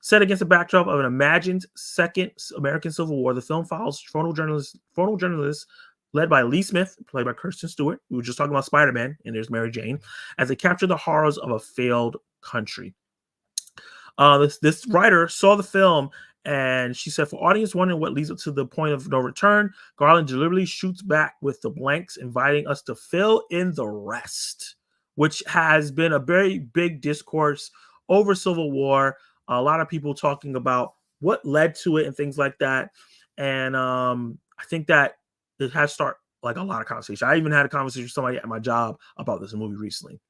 Set against the backdrop of an imagined second American Civil War, the film follows photojournalists led by Lee Smith, played by Kirsten Stewart. We were just talking about Spider-Man, and there's Mary Jane, as they capture the horrors of a failed country. This writer saw the film and she said, for audience wondering what leads up to the point of no return, Garland deliberately shoots back with the blanks, inviting us to fill in the rest, which has been a very big discourse over Civil War. A lot of people talking about what led to it and things like that. And I think that it has started like a lot of conversation. I even had a conversation with somebody at my job about this movie recently.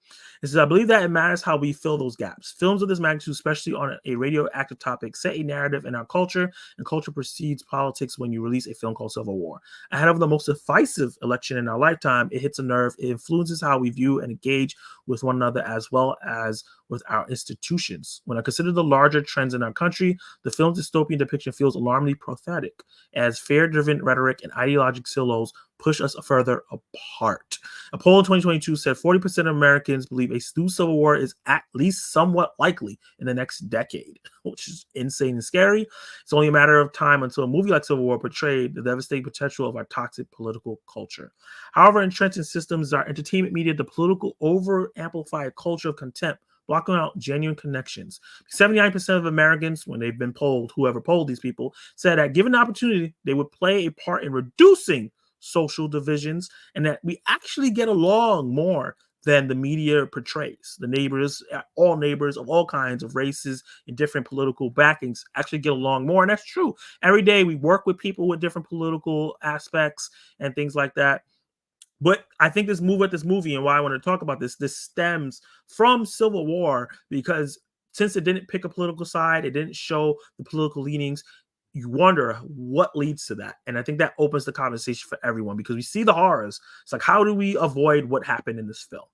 It says, I believe that it matters how we fill those gaps. Films of this magnitude, especially on a radioactive topic, set a narrative in our culture, and culture precedes politics when you release a film called Civil War. Ahead of the most divisive election in our lifetime, it hits a nerve. It influences how we view and engage with one another as well as with our institutions. When I consider the larger trends in our country, the film's dystopian depiction feels alarmingly prophetic as fear-driven rhetoric and ideological silos push us further apart. A poll in 2022 said 40% of Americans believe a new Civil War is at least somewhat likely in the next decade, which is insane and scary. It's only a matter of time until a movie like Civil War portrayed the devastating potential of our toxic political culture. However, entrenched in systems, our entertainment media, the political over-amplified culture of contempt, blocking out genuine connections. 79% of Americans, when they've been polled, whoever polled these people, said that given the opportunity, they would play a part in reducing social divisions and that we actually get along more than the media portrays. The neighbors, all neighbors of all kinds of races and different political backings actually get along more. And that's true. Every day we work with people with different political aspects and things like that. But I think this movie and why I want to talk about this stems from Civil War, because since it didn't pick a political side, it didn't show the political leanings, you wonder what leads to that. And I think that opens the conversation for everyone because we see the horrors. It's like, how do we avoid what happened in this film?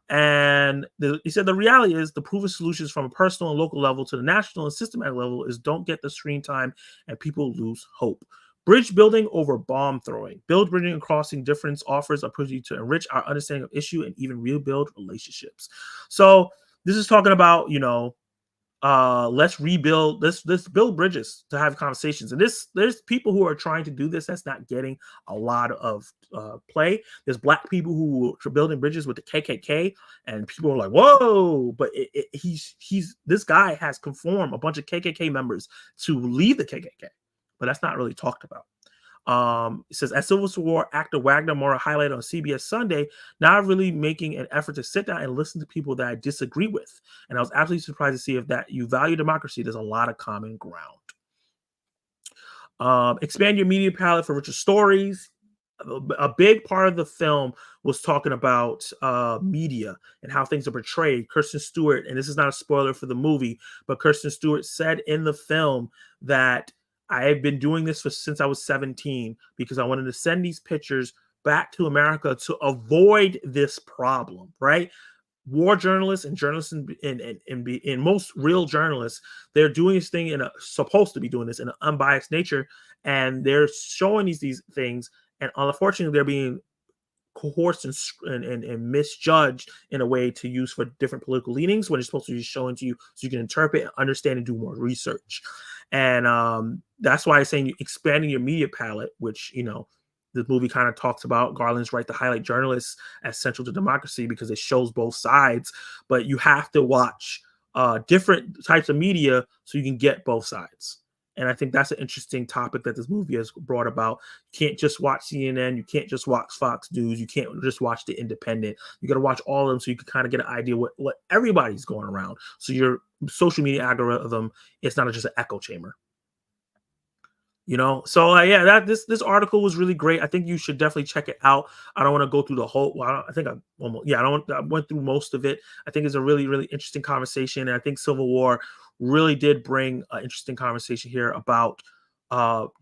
And he said the reality is the proven solutions from a personal and local level to the national and systematic level is don't get the screen time and people lose hope. Bridge building over bomb throwing. Build bridging and crossing difference offers opportunity to enrich our understanding of issue and even rebuild relationships. So this is talking about, let's rebuild, let's build bridges to have conversations. And there's people who are trying to do this that's not getting a lot of play. There's black people who are building bridges with the KKK, and people are like, whoa, but he's this guy has conformed a bunch of KKK members to leave the KKK, but that's not really talked about. It says, as Civil War actor Wagner Moura highlighted on CBS Sunday, now really making an effort to sit down and listen to people that I disagree with. And I was absolutely surprised to see if that you value democracy, there's a lot of common ground. Expand your media palette for richer stories. A big part of the film was talking about media and how things are portrayed. Kirsten Stewart, and this is not a spoiler for the movie, but Kirsten Stewart said in the film that I have been doing this since I was 17 because I wanted to send these pictures back to America to avoid this problem, right? War journalists and journalists in most real journalists, they're doing this thing supposed to be doing this in an unbiased nature, and they're showing these things, and unfortunately they're being coerced and misjudged in a way to use for different political leanings when it's supposed to be shown to you so you can interpret and understand and do more research. And that's why I'm saying expanding your media palette, which the movie kind of talks about Garland's right to highlight journalists as central to democracy because it shows both sides, but you have to watch different types of media so you can get both sides. And I think that's an interesting topic that this movie has brought about. You can't just watch CNN. You can't just watch Fox News. You can't just watch The Independent. You got to watch all of them so you can kind of get an idea what everybody's going around. So your social media algorithm, it's not just an echo chamber. So yeah, this article was really great. I think you should definitely check it out. I don't want to go through the whole. Well, I think I went through most of it. I think it's a really, really interesting conversation, and I think Civil War really did bring an interesting conversation here about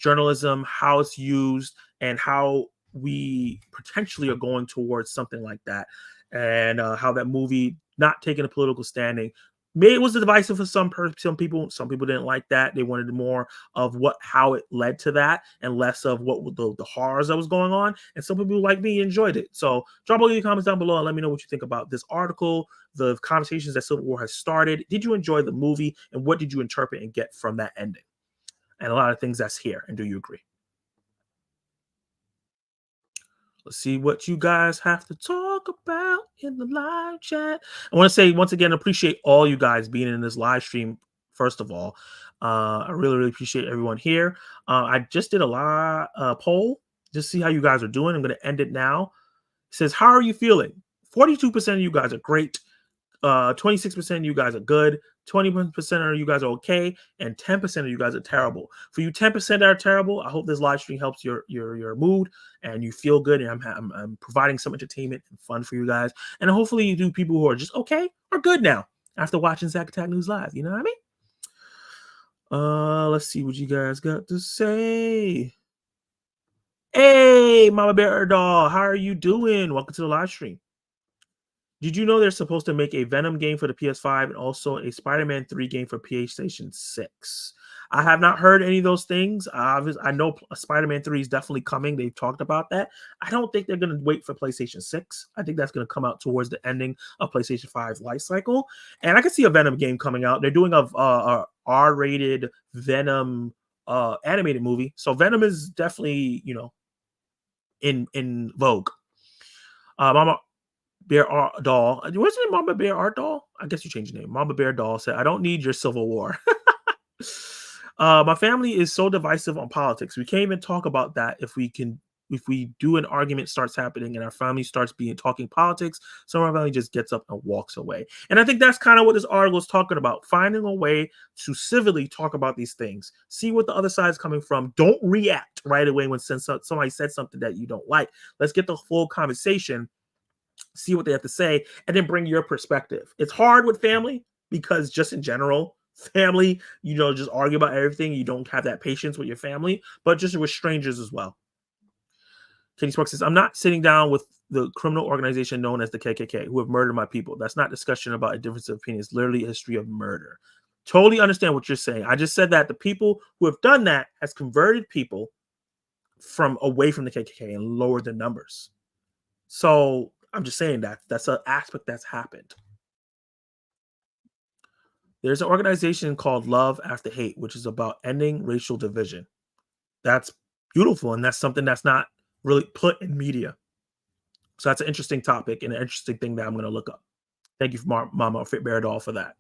journalism, how it's used, and how we potentially are going towards something like that, and how that movie not taking a political standing. Maybe it was divisive for some people. Some people didn't like that. They wanted more of how it led to that and less of what the horrors that was going on. And some people like me enjoyed it. So drop all your comments down below and let me know what you think about this article, the conversations that Civil War has started. Did you enjoy the movie? And what did you interpret and get from that ending? And a lot of things that's here. And do you agree? Let's see what you guys have to talk about in the live chat. I want to say once again, appreciate all you guys being in this live stream. First of all, I really, really appreciate everyone here. I just did a live poll. Just see how you guys are doing. I'm going to end it now. It says, how are you feeling? 42% of you guys are great. 26% of you guys are good. 20% of you guys are okay, and 10% of you guys are terrible. For you 10% that are terrible, I hope this live stream helps your mood and you feel good. And I'm providing some entertainment and fun for you guys. And hopefully you do people who are just okay or good now after watching Zack Attack News Live. You know what I mean? Let's see what you guys got to say. Hey, Mama Bear Doll, how are you doing? Welcome to the live stream. Did you know they're supposed to make a Venom game for the PS5 and also a Spider-Man 3 game for PlayStation 6? I have not heard any of those things. I know Spider-Man 3 is definitely coming. They've talked about that. I don't think they're going to wait for PlayStation 6. I think that's going to come out towards the ending of PlayStation 5's life cycle. And I can see a Venom game coming out. They're doing a R-rated Venom animated movie. So Venom is definitely, in vogue. Mama Bear Art Doll. What's your name, Mama Bear Art Doll? I guess you changed your name. Mama Bear Doll said, I don't need your Civil War. My family is so divisive on politics. We can't even talk about that if we do an argument starts happening and our family starts talking politics, some of our family just gets up and walks away. And I think that's kind of what this article is talking about, finding a way to civilly talk about these things, see what the other side is coming from. Don't react right away when somebody said something that you don't like. Let's get the full conversation, see what they have to say, and then bring your perspective. It's hard with family because just in general, family, just argue about everything. You don't have that patience with your family, but just with strangers as well. Katie Sparks says, I'm not sitting down with the criminal organization known as the KKK who have murdered my people. That's not discussion about a difference of opinion. It's literally a history of murder. Totally understand what you're saying. I just said that the people who have done that has converted people from away from the KKK and lowered their numbers. So I'm just saying that's an aspect that's happened. There's an organization called Love After Hate, which is about ending racial division. That's beautiful, and that's something that's not really put in media. So that's an interesting topic and an interesting thing that I'm going to look up. Thank you, Mama Fitbear for that.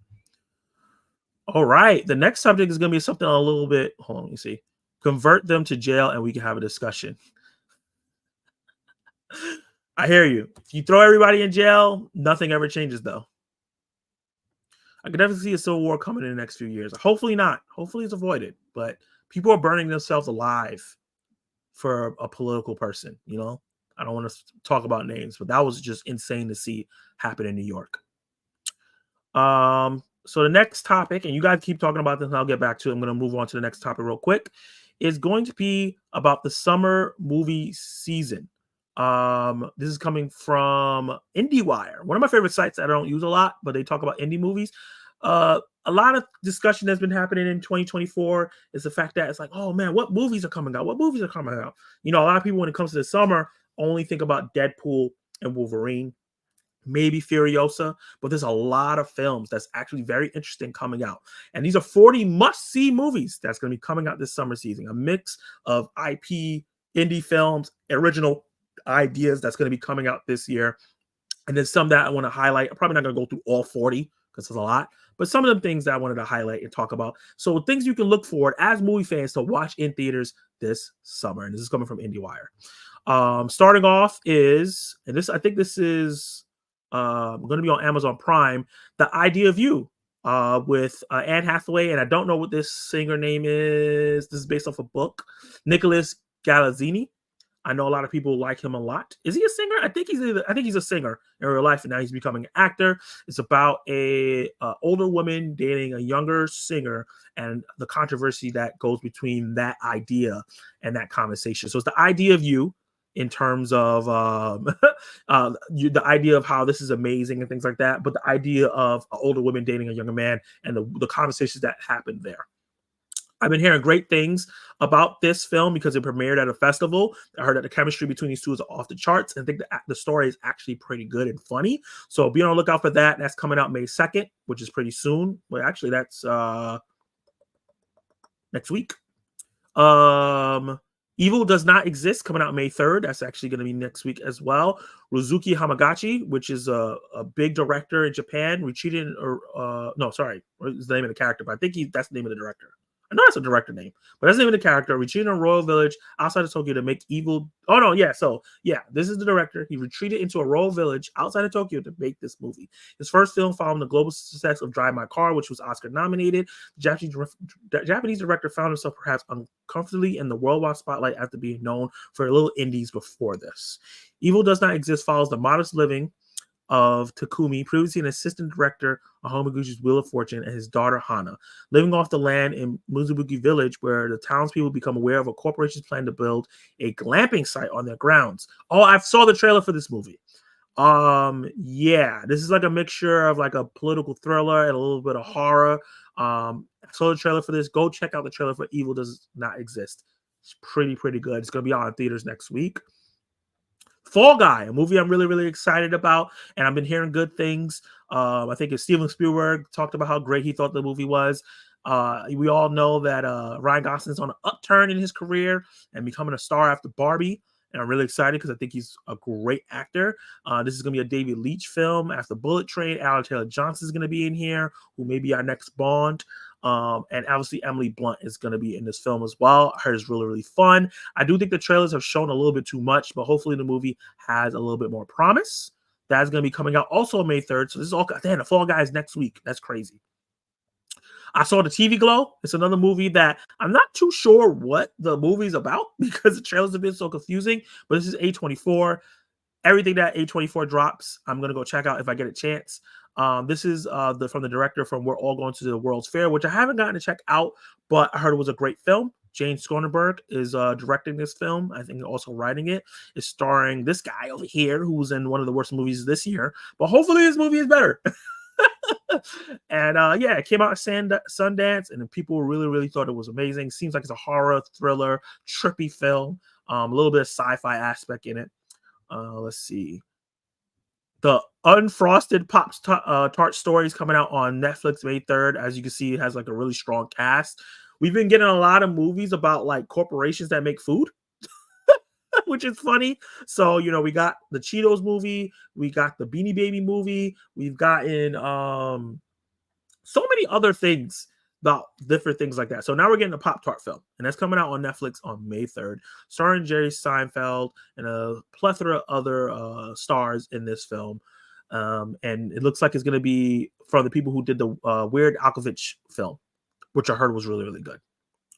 All right. The next subject is going to be something a little bit, hold on, let me see. Convert them to jail and we can have a discussion. I hear you. If you throw everybody in jail, nothing ever changes, though. I could definitely see a civil war coming in the next few years. Hopefully not. Hopefully it's avoided. But people are burning themselves alive for a political person, I don't want to talk about names, but that was just insane to see happen in New York. So the next topic, and you guys keep talking about this, and I'll get back to it. I'm going to move on to the next topic real quick. Is going to be about the summer movie season. This is coming from IndieWire, one of my favorite sites that I don't use a lot, but they talk about indie movies. A lot of discussion that's been happening in 2024 is the fact that it's like, oh man, what movies are coming out? What movies are coming out? A lot of people when it comes to the summer only think about Deadpool and Wolverine, maybe Furiosa, but there's a lot of films that's actually very interesting coming out. And these are 40 must-see movies that's going to be coming out this summer season. A mix of IP, indie films, original ideas that's going to be coming out this year. And then some that I want to highlight. I'm probably not going to go through all 40 because there's a lot, but some of the things that I wanted to highlight and talk about. So things you can look forward as movie fans to watch in theaters this summer. And this is coming from IndieWire. Starting off is, and this, I think this is going to be on Amazon Prime, The Idea of You with Anne Hathaway. And I don't know what this singer name is. This is based off a book. Nicholas Galazzini. I know a lot of people like him a lot. Is he a singer? I think he's a singer in real life, and now he's becoming an actor. It's about a older woman dating a younger singer, and the controversy that goes between that idea and that conversation. So it's the idea of you in terms of the idea of how this is amazing and things like that, but the idea of an older woman dating a younger man and the conversations that happened there. I've been hearing great things about this film because it premiered at a festival. I heard that the chemistry between these two is off the charts. And I think the story is actually pretty good and funny. So be on the lookout for that. That's coming out May 2nd, which is pretty soon. Well, actually, that's next week. Evil Does Not Exist, coming out May 3rd. That's actually going to be next week as well. Rizuki Hamagachi, which is a big director in Japan, retreated, no, sorry, is the name of the character, but I think that's the name of the director. I know that's a director name, but that's the name of the character. Retreated in a royal village outside of Tokyo to make evil. Oh, no, yeah. So, yeah, this is the director. He retreated into a royal village outside of Tokyo to make this movie. His first film following the global success of Drive My Car, which was Oscar nominated. The Japanese director found himself perhaps uncomfortably in the worldwide spotlight after being known for little indies before this. Evil Does Not Exist follows the modest living of Takumi, previously an assistant director on Hamaguchi's Wheel of Fortune, and his daughter Hana, living off the land in Mizubuki Village, where the townspeople become aware of a corporation's plan to build a glamping site on their grounds. Oh, I saw the trailer for this movie. Yeah, this is like a mixture of like a political thriller and a little bit of horror. I saw the trailer for this. Go check out the trailer for Evil Does Not Exist. It's pretty good. It's gonna be out in theaters next week. Fall Guy, a movie I'm really excited about, and I've been hearing good things. I think it's Steven Spielberg talked about how great he thought the movie was. We all know that Ryan Gosling's on an upturn in his career and becoming a star after Barbie, and I'm really excited because I think he's a great actor. This is going to be a David Leitch film after Bullet Train. Alan Taylor-Johnson is going to be in here, who may be our next Bond. And obviously Emily Blunt is going to be in this film as well. I heard it's really fun. I do think the trailers have shown a little bit too much, but hopefully the movie has a little bit more promise. That's going to be coming out also on May 3rd. So this is all, damn, the Fall Guy is next week. That's crazy. I saw The TV Glow. It's another movie that I'm not too sure what the movie's about because the trailers have been so confusing, but this is A24. everything that A24 drops, I'm gonna go check out if I get a chance. This is from the director from We're All Going to the World's Fair, which I haven't gotten to check out, but I heard it was a great film. Jane Cronenberg is directing this film. I think also writing it. It's starring this guy over here who was in one of the worst movies this year, but hopefully this movie is better. And yeah, it came out at Sundance, and people really thought it was amazing. Seems like it's a horror thriller, trippy film. A little bit of sci-fi aspect in it. Let's see. The Unfrosted Pop Tart Story is coming out on Netflix May 3rd. As you can see, it has like a really strong cast. We've been getting a lot of movies about like corporations that make food, which is funny. So, you know, we got the Cheetos movie, we got the Beanie Baby movie, we've gotten so many other things about different things like that. So now we're getting a Pop-Tart film, and that's coming out on Netflix on May 3rd, starring Jerry Seinfeld and a plethora of other stars in this film. And it looks like it's going to be from the people who did the Weird Alkovich film, which I heard was really good.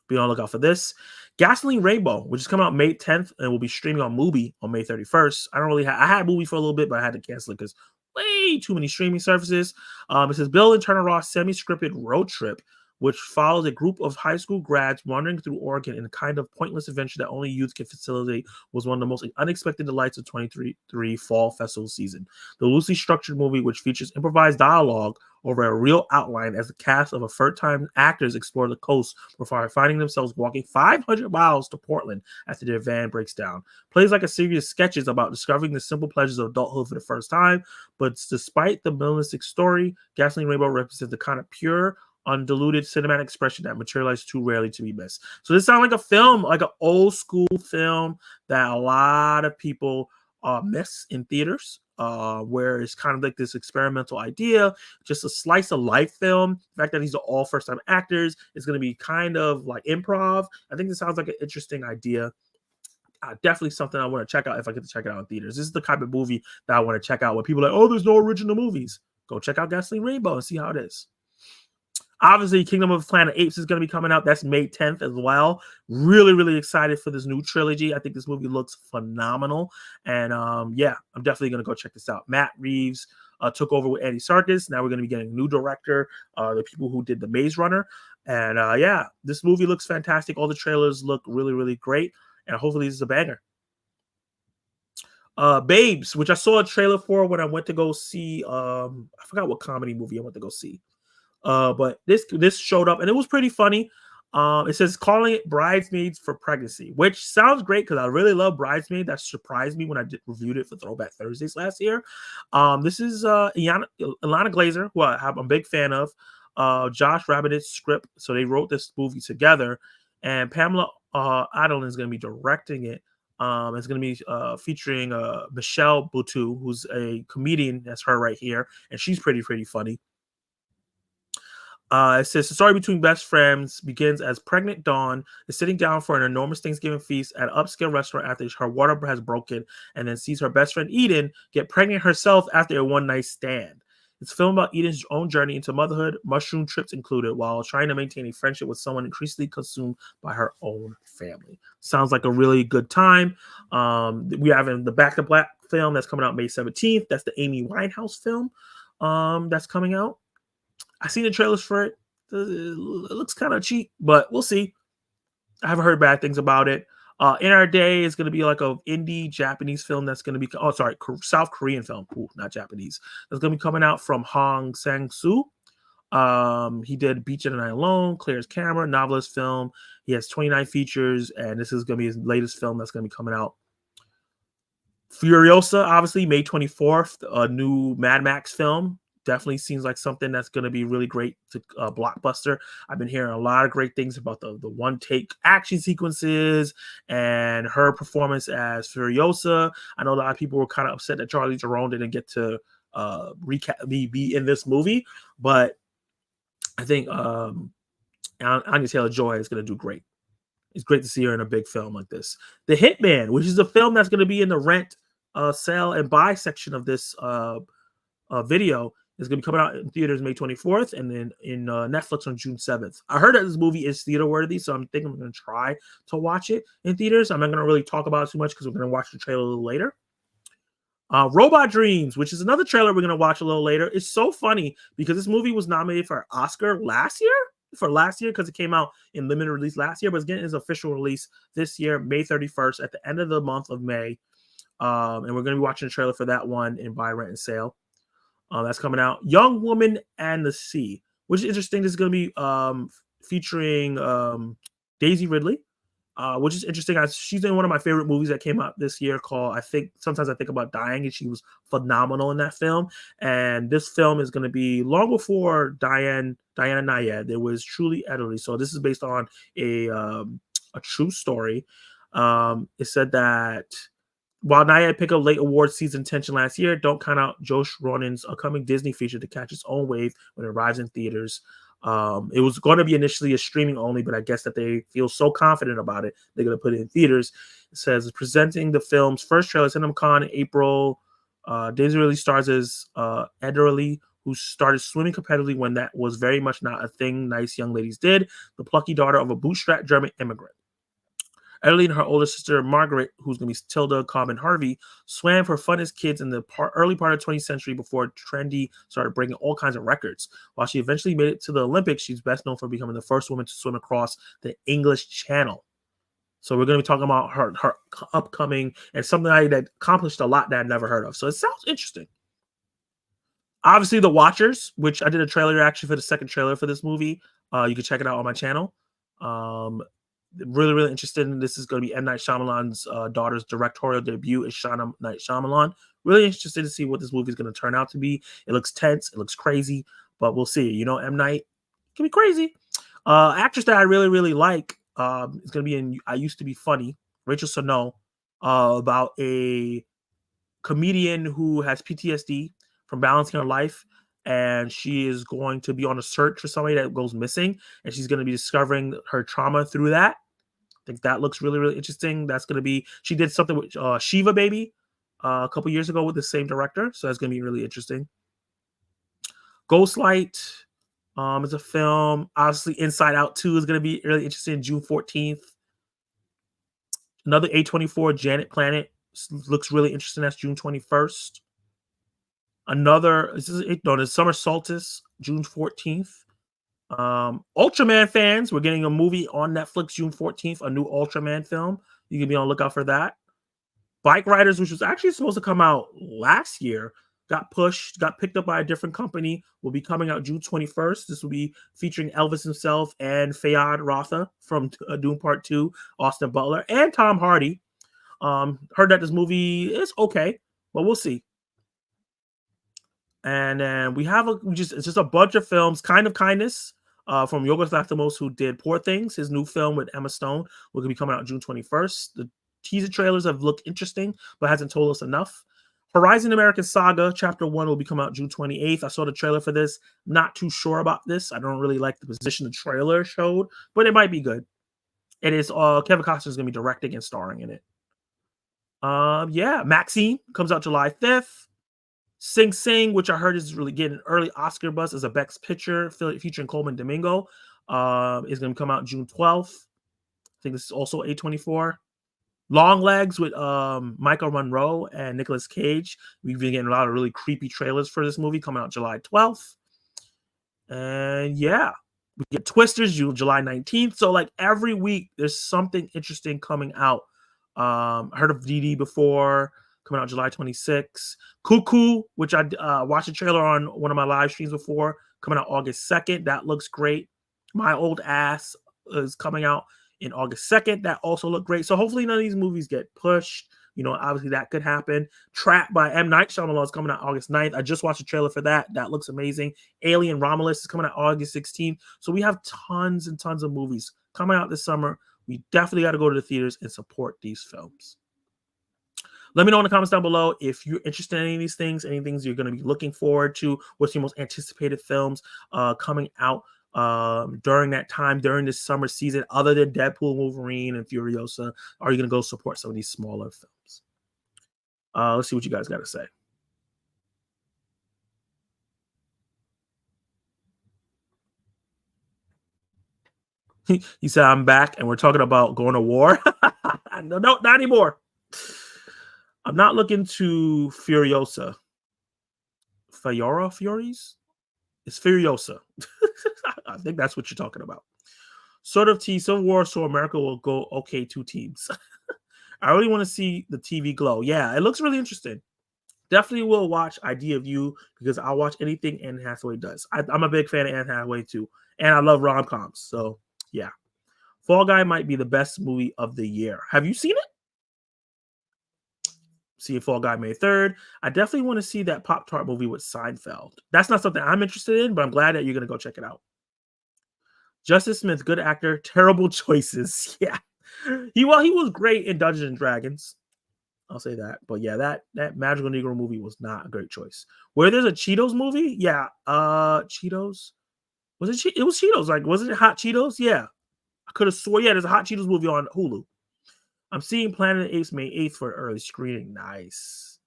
Be on the lookout for this. Gasoline Rainbow, which is coming out May 10th and will be streaming on Mubi on May 31st. I don't really I had Mubi for a little bit, but I had to cancel it because way too many streaming services. It says Bill and Turner Ross semi-scripted road trip, which follows a group of high school grads wandering through Oregon in a kind of pointless adventure that only youth can facilitate, was one of the most unexpected delights of 2023 fall festival season. The loosely structured movie, which features improvised dialogue over a real outline as the cast of a first-time actors explore the coast before finding themselves walking 500 miles to Portland after their van breaks down. Plays like a series of sketches about discovering the simple pleasures of adulthood for the first time, but despite the minimalistic story, Gasoline Rainbow represents the kind of pure, undiluted cinematic expression that materializes too rarely to be missed. So this sounds like a film, like an old school film that a lot of people miss in theaters, where it's kind of like this experimental idea, just a slice of life film. The fact that these are all first time actors is going to be kind of like improv. I think this sounds like an interesting idea. Definitely something I want to check out if I get to check it out in theaters. This is the type of movie that I want to check out when people are like, oh, there's no original movies. Go check out Gasoline Rainbow and see how it is. Obviously, Kingdom of Planet Apes is going to be coming out. That's May 10th as well. Really excited for this new trilogy. I think this movie looks phenomenal. And yeah, I'm definitely going to go check this out. Matt Reeves took over with Andy Serkis. Now we're going to be getting a new director, the people who did The Maze Runner. And yeah, this movie looks fantastic. All the trailers look really great. And hopefully this is a banger. Babes, which I saw a trailer for when I went to go see, I forgot what comedy movie I went to go see. But this showed up and it was pretty funny. It says calling it Bridesmaids for Pregnancy, which sounds great because I really love Bridesmaid. That surprised me when I reviewed it for Throwback Thursdays last year. This is Ilana Glazer, who I'm a big fan of. Josh Rabinet's script, so they wrote this movie together, and Pamela Adlon is going to be directing it. It's going to be featuring Michelle Buteau, who's a comedian. That's her right here, and she's pretty funny. It says the story between best friends begins as pregnant Dawn is sitting down for an enormous Thanksgiving feast at an upscale restaurant after her water has broken, and then sees her best friend Eden get pregnant herself after a one-night stand. It's a film about Eden's own journey into motherhood, mushroom trips included, while trying to maintain a friendship with someone increasingly consumed by her own family. Sounds like a really good time. We have in the Back to Black film that's coming out May 17th. That's the Amy Winehouse film that's coming out. I seen the trailers for it. It looks kind of cheap, but we'll see. I haven't heard bad things about it. In Our Day is going to be like a indie Japanese film that's going to be, South Korean film. Ooh, not Japanese. That's going to be coming out from Hong Sang-soo. He did Beach and the Night Alone, Claire's Camera, novelist film. He has 29 features, and this is going to be his latest film that's going to be coming out. Furiosa, obviously, May 24th, a new Mad Max film. Definitely seems like something that's going to be really great to blockbuster. I've been hearing a lot of great things about the one take action sequences and her performance as Furiosa. I know a lot of people were kind of upset that Charlize Theron didn't get to be in this movie, but I think Anya Taylor-Joy is going to do great. It's great to see her in a big film like this. The Hitman, which is a film that's going to be in the rent, sell, and buy section of this video, is going to be coming out in theaters May 24th and then in Netflix on June 7th. I heard that this movie is theater worthy, so I'm thinking I'm going to try to watch it in theaters. I'm not going to really talk about it too much because we're going to watch the trailer a little later. Robot Dreams, which is another trailer we're gonna watch a little later. It's so funny because this movie was nominated for an Oscar last year. For last year, because it came out in limited release last year, but it's getting its official release this year, May 31st, at the end of the month of May. And we're gonna be watching the trailer for that one in buy, rent, and sale. That's coming out. Young Woman and the Sea, which is interesting. This is going to be featuring Daisy Ridley, which is interesting. She's in one of my favorite movies that came out this year called Sometimes I Think About Dying, and she was phenomenal in that film. And this film is going to be long before Diana Nyad. There was Truly Italy. So this is based on a true story. It said that while Nyad picked up late award season tension last year, don't count out Josh Brolin's upcoming Disney feature to catch its own wave when it arrives in theaters. It was going to be initially a streaming only, but I guess that they feel so confident about it, they're going to put it in theaters. It says presenting the film's first trailer at CinemaCon in April. Daisy really stars as Ederly, who started swimming competitively when that was very much not a thing nice young ladies did, the plucky daughter of a bootstrap German immigrant. Ederly and her older sister Margaret, who's going to be Tilda Corbin Harvey, swam for fun as kids in the early part of the 20th century before trendy started breaking all kinds of records. While she eventually made it to the Olympics, she's best known for becoming the first woman to swim across the English Channel. So we're going to be talking about her upcoming and something that accomplished a lot that I'd never heard of. So it sounds interesting. Obviously, The Watchers, which I did a trailer reaction for the second trailer for this movie. You can check it out on my channel. Really, really interested in this. Is going to be M. Night Shyamalan's daughter's directorial debut is M. Night Shyamalan. Really interested to see what this movie is going to turn out to be. It looks tense. It looks crazy, but we'll see. You know, M. Night can be crazy. Actress that I really, really like is going to be in I Used to Be Funny, Rachel Snow, about a comedian who has PTSD from balancing her life, and she is going to be on a search for somebody that goes missing, and she's going to be discovering her trauma through that. I think that looks really, really interesting. That's going to be, she did something with Shiva Baby a couple years ago with the same director, so that's going to be really interesting. Ghostlight is a film. Obviously, Inside Out 2 is going to be really interesting, June 14th. Another A24, Janet Planet, looks really interesting. That's June 21st. Another, the Summer Solstice, June 14th. Ultraman fans, we're getting a movie on Netflix June 14th, a new Ultraman film. You can be on the lookout for that. Bike Riders, which was actually supposed to come out last year, got picked up by a different company, will be coming out June 21st. This will be featuring Elvis himself and Fayad Rotha from Dune Part 2, Austin Butler, and Tom Hardy. Heard that this movie is okay, but we'll see. And then we have it's just a bunch of films. Kind of Kindness from Yorgos Lanthimos, who did Poor Things, his new film with Emma Stone, will be coming out June 21st. The teaser trailers have looked interesting, but hasn't told us enough. Horizon American Saga Chapter 1 will be coming out June 28th. I saw the trailer for this. Not too sure about this. I don't really like the position the trailer showed, but it might be good. It is Kevin Costner is going to be directing and starring in it. Maxine comes out July 5th. Sing Sing, which I heard is really getting an early Oscar buzz as a Best Picture featuring Coleman Domingo, is going to come out June 12th. I think this is also A24. Long Legs with Michael Monroe and Nicolas Cage. We've been getting a lot of really creepy trailers for this movie coming out July 12th. And yeah, we get Twisters July 19th. So like every week, there's something interesting coming out. Heard of DD before, coming out July 26th. Cuckoo, which I watched a trailer on one of my live streams before, coming out August 2nd. That looks great. My Old Ass is coming out in August 2nd. That also looked great. So hopefully none of these movies get pushed. You know, obviously that could happen. Trap by M. Night Shyamalan is coming out August 9th. I just watched a trailer for that. That looks amazing. Alien Romulus is coming out August 16th. So we have tons and tons of movies coming out this summer. We definitely got to go to the theaters and support these films. Let me know in the comments down below if you're interested in any of these things, any things you're going to be looking forward to. What's your most anticipated films coming out during that time, during this summer season, other than Deadpool, Wolverine, and Furiosa? Are you going to go support some of these smaller films? Let's see what you guys got to say. He said, I'm back, and we're talking about going to war. No, not anymore. I'm not looking to Furiosa. Furies? It's Furiosa. I think that's what you're talking about. Sort of T Civil War, so America will go okay, 2 teams. I really want to see the TV glow. Yeah, it looks really interesting. Definitely will watch Idea of You because I'll watch anything Anne Hathaway does. I'm a big fan of Anne Hathaway too, and I love rom coms. So yeah, Fall Guy might be the best movie of the year. Have you seen it? See Fall Guy May 3rd. I definitely want to see that Pop Tart movie with Seinfeld. That's not something I'm interested in, but I'm glad that you're gonna go check it out. Justice Smith, good actor, terrible choices. Yeah, he was great in Dungeons and Dragons. I'll say that. But yeah, that Magical Negro movie was not a great choice. Where there's a Cheetos movie, yeah, Cheetos. Was it? It was Cheetos. Like, wasn't it Hot Cheetos? Yeah, I could have swore. Yeah, there's a Hot Cheetos movie on Hulu. I'm seeing Planet of the Apes May 8th for early screening. Nice.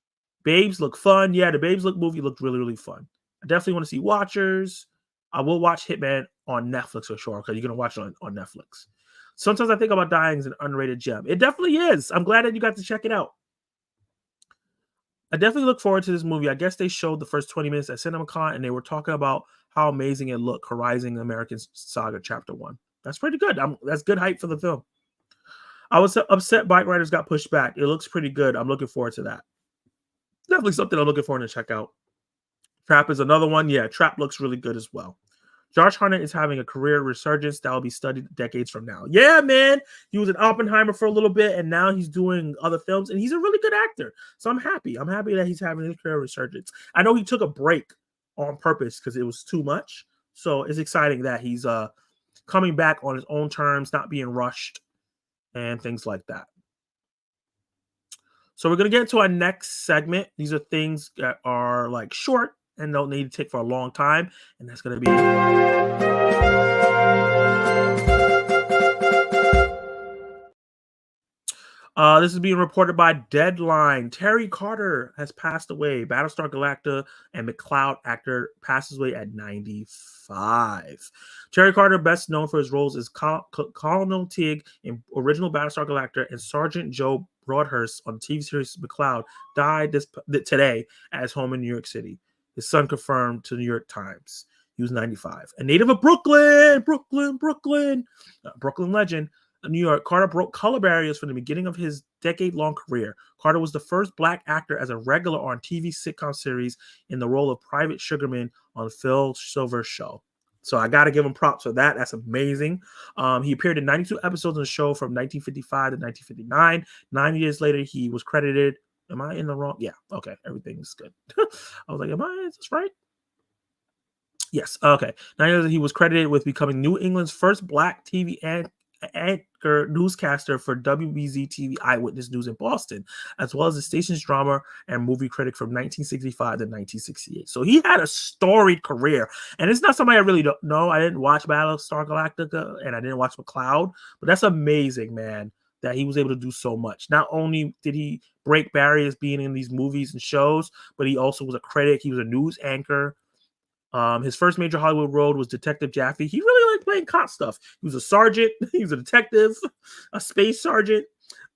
Babes look fun. Yeah, the Babes look movie looked really, really fun. I definitely want to see Watchers. I will watch Hitman on Netflix for sure because you're gonna watch it on Netflix. Sometimes I think about Dying as an underrated gem. It definitely is. I'm glad that you got to check it out. I definitely look forward to this movie. I guess they showed the first 20 minutes at CinemaCon and they were talking about how amazing it looked, Horizon American Saga Chapter 1. That's pretty good. That's good hype for the film. I was upset Bike Riders got pushed back. It looks pretty good. I'm looking forward to that. Definitely something I'm looking forward to check out. Trap is another one. Yeah, Trap looks really good as well. Josh Hartnett is having a career resurgence that will be studied decades from now. Yeah, man. He was in Oppenheimer for a little bit, and now he's doing other films, and he's a really good actor. So I'm happy. I'm happy that he's having his career resurgence. I know he took a break on purpose because it was too much. So it's exciting that he's coming back on his own terms, not being rushed, and things like that. So we're going to get into our next segment. These are things that are like short and don't need to take for a long time. And that's going to be this is being reported by Deadline. Terry Carter has passed away. Battlestar Galactica and McCloud actor passes away at 95. Terry Carter, best known for his roles as Colonel Tig in original Battlestar Galactica and Sergeant Joe Broadhurst on the TV series McCloud, died today at his home in New York City. His son confirmed to the New York Times. He was 95. A native of Brooklyn legend. New York, Carter broke color barriers from the beginning of his decade-long career. Carter was the first Black actor as a regular on TV sitcom series in the role of Private Sugarman on Phil Silver's show. So I got to give him props for that. That's amazing. He appeared in 92 episodes of the show from 1955 to 1959. 9 years later, he was credited. Am I in the wrong? Yeah. Okay. Everything's good. I was like, is this right? Yes. Okay. 9 years he was credited with becoming New England's first Black TV anchor newscaster for WBZ TV Eyewitness News in Boston, as well as the station's drama and movie critic from 1965 to 1968. So he had a storied career, and it's not somebody I really don't know. I didn't watch Battlestar Galactica, and I didn't watch McCloud, but that's amazing, man, that he was able to do so much. Not only did he break barriers being in these movies and shows, but he also was a critic. He was a news anchor. His first major Hollywood role was Detective Jaffe. He really liked playing cop stuff. He was a sergeant. He was a detective, a space sergeant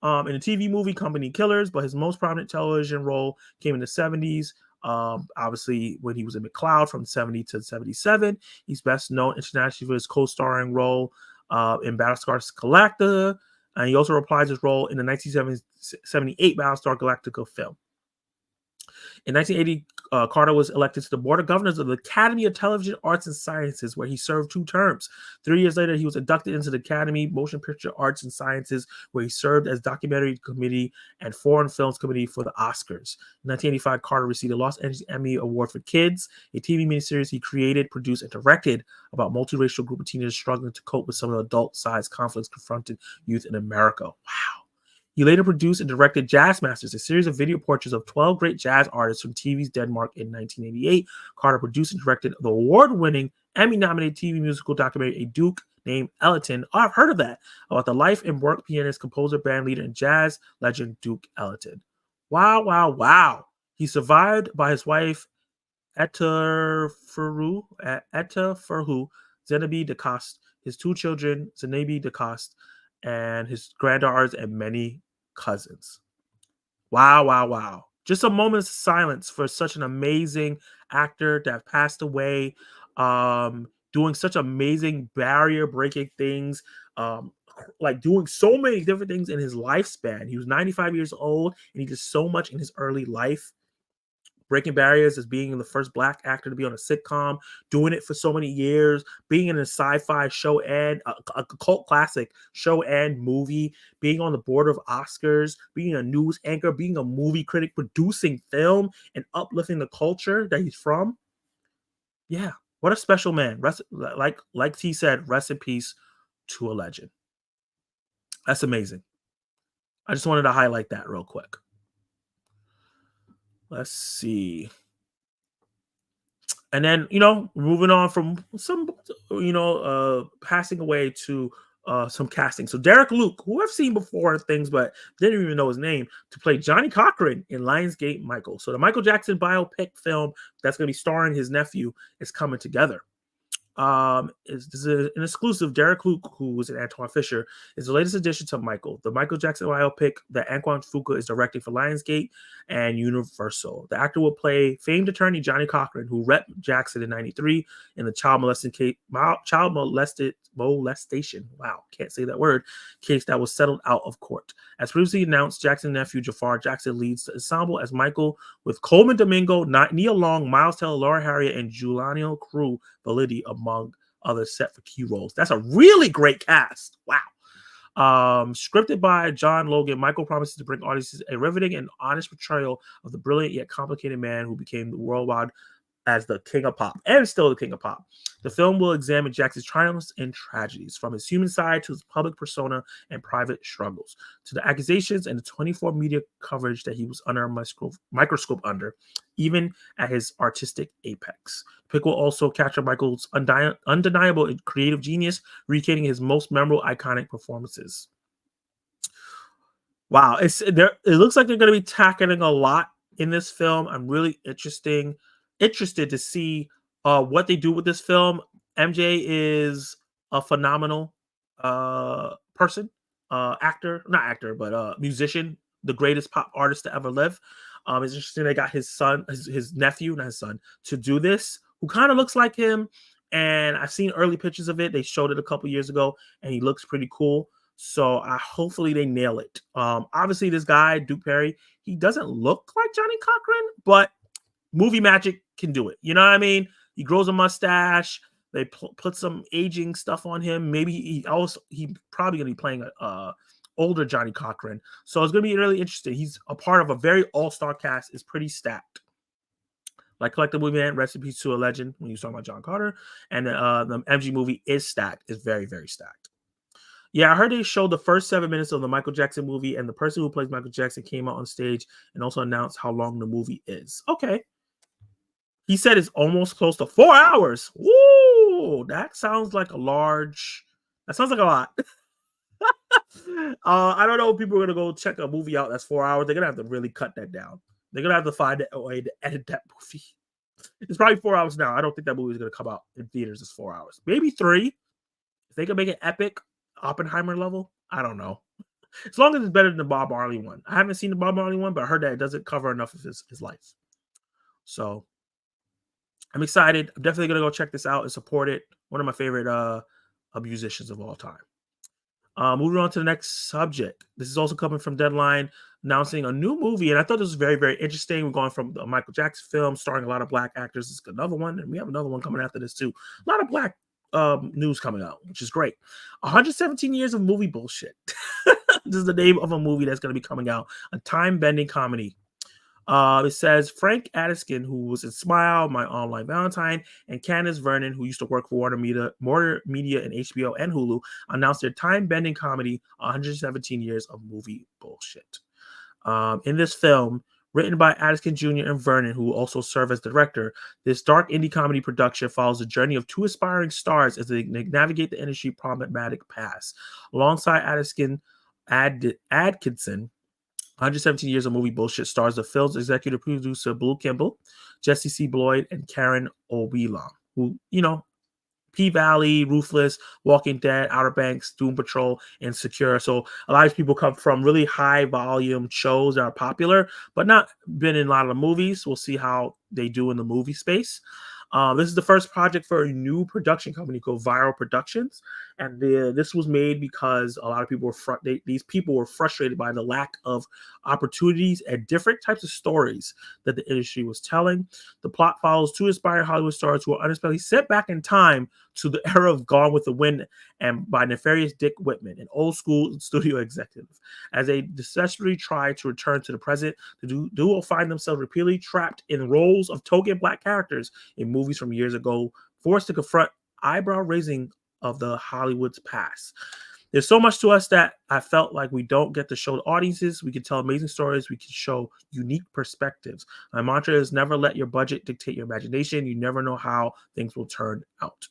in a TV movie, Company Killers. But his most prominent television role came in the 70s. Obviously, when he was in McCloud from 70 to 77. He's best known internationally for his co-starring role in Battlestar Galactica. And he also reprised his role in the 1978 Battlestar Galactica film. In 1980, Carter was elected to the Board of Governors of the Academy of Television Arts and Sciences, where he served 2 terms. 3 years later, he was inducted into the Academy Motion Picture Arts and Sciences, where he served as Documentary Committee and Foreign Films Committee for the Oscars. In 1985, Carter received a Los Angeles Emmy Award for Kids, a TV miniseries he created, produced, and directed about a multiracial group of teenagers struggling to cope with some of the adult-sized conflicts confronting youth in America. Wow. He later produced and directed Jazz Masters, a series of video portraits of 12 great jazz artists from TV's Denmark in 1988. Carter produced and directed the award-winning, Emmy-nominated TV musical documentary A Duke Named Ellington. Oh, I've heard of that. About the life and work pianist, composer, band leader, and jazz legend Duke Ellington. Wow, wow, wow. He's survived by his wife, Etta Farhu, Zenabi DeCoste, his 2 children, Zenabi DeCoste, and his granddaughters, and many cousins. Wow, wow, wow. Just a moment's silence for such an amazing actor that passed away, doing such amazing barrier breaking things, like doing so many different things in his lifespan. He was 95 years old and he did so much in his early life, breaking barriers as being the first black actor to be on a sitcom, doing it for so many years, being in a sci-fi show and a cult classic show and movie, being on the board of Oscars, being a news anchor, being a movie critic, producing film and uplifting the culture that he's from. Yeah, what a special man. Like T said, rest in peace to a legend. That's amazing. I just wanted to highlight that real quick. Let's see. And then, moving on from some, passing away to some casting. So Derek Luke, who I've seen before and things, but didn't even know his name, to play Johnny Cochran in Lionsgate Michael. So the Michael Jackson biopic film that's going to be starring his nephew is coming together. Is an exclusive. Derek Luke, who was in Antoine Fisher, is the latest addition to Michael. The Michael Jackson biopic that Antoine Fuqua is directing for Lionsgate and Universal. The actor will play famed attorney Johnny Cochran, who rep Jackson in '93 in the child molestation. Wow, can't say that word. Case that was settled out of court. As previously announced, Jackson's nephew Jafar Jackson leads the ensemble as Michael, with Coleman Domingo, Neil Long, Miles Teller, Laura Harriet, and Giuliano Crew Validity among others set for key roles. That's a really great cast. Wow. Scripted by John Logan, Michael promises to bring audiences a riveting and honest portrayal of the brilliant yet complicated man who became the worldwide as the king of pop and still the king of pop. The film will examine Jackson's triumphs and tragedies, from his human side to his public persona and private struggles, to the accusations and the 24 media coverage that he was under a microscope under, even at his artistic apex. The pick will also capture Michael's undeniable creative genius, recreating his most memorable, iconic performances. Wow, it looks like they're going to be tackling a lot in this film. I'm really interested to see what they do with this film. MJ is a phenomenal person, not actor, but musician, the greatest pop artist to ever live. It's interesting they got his son, his nephew, not his son, to do this, who kind of looks like him. And I've seen early pictures of it. They showed it a couple years ago, and he looks pretty cool. So hopefully they nail it. Obviously, this guy, Duke Perry, he doesn't look like Johnny Cochran, but movie magic can do it. You know what I mean? He grows a mustache. They put some aging stuff on him. Maybe he probably gonna be playing a older Johnny Cochran. So it's gonna be really interesting. He's a part of a very all-star cast. It's pretty stacked. Like Collective Movie Man, rest in peace to a legend when you talking about John Carter. And the MG movie is stacked. It's very, very stacked. Yeah, I heard they showed the first 7 minutes of the Michael Jackson movie, and the person who plays Michael Jackson came out on stage and also announced how long the movie is. Okay. He said it's almost close to 4 hours. Woo! That sounds like a lot. I don't know if people are going to go check a movie out that's 4 hours. They're going to have to really cut that down. They're going to have to find a way to edit that movie. It's probably 4 hours now. I don't think that movie is going to come out in theaters as 4 hours. Maybe 3. If they can make it epic, Oppenheimer level, I don't know. As long as it's better than the Bob Marley one. I haven't seen the Bob Marley one, but I heard that it doesn't cover enough of his life. So I'm excited. I'm definitely going to go check this out and support it. One of my favorite musicians of all time. Moving on to the next subject. This is also coming from Deadline, announcing a new movie. And I thought this was very, very interesting. We're going from the Michael Jackson film starring a lot of black actors. It's another one. And we have another one coming after this too. A lot of black news coming out, which is great. 117 years of movie bullshit. This is the name of a movie that's going to be coming out. A time-bending comedy. It says Frank Addiskin, who was in Smile, My Online Valentine, and Candace Vernon, who used to work for Warner Media and HBO and Hulu, announced their time-bending comedy, 117 Years of Movie Bullshit. In this film, written by Addiskin Jr. and Vernon, who also serve as director, this dark indie comedy production follows the journey of two aspiring stars as they navigate the industry problematic past. Alongside Adkinson, 117 Years of Movie Bullshit stars the film's executive producer Blue Kimball, Jesse C. Bloyd, and Karen Obelam, who, P-Valley, Ruthless, Walking Dead, Outer Banks, Doom Patrol, and Secure. So a lot of people come from really high volume shows that are popular, but not been in a lot of the movies. We'll see how they do in the movie space. This is the first project for a new production company called Viral Productions, and this was made because a lot of people were these people were frustrated by the lack of opportunities and different types of stories that the industry was telling. The plot follows two inspired Hollywood stars who are unexpectedly sent back in time to the era of Gone with the Wind and by nefarious Dick Whitman, an old school studio executive. As they desperately try to return to the present, the duo find themselves repeatedly trapped in roles of token black characters in movies from years ago, forced to confront eyebrow raising of the Hollywood's past. There's so much to us that I felt like we don't get to show the audiences. We can tell amazing stories. We can show unique perspectives. My mantra is never let your budget dictate your imagination. You never know how things will turn out.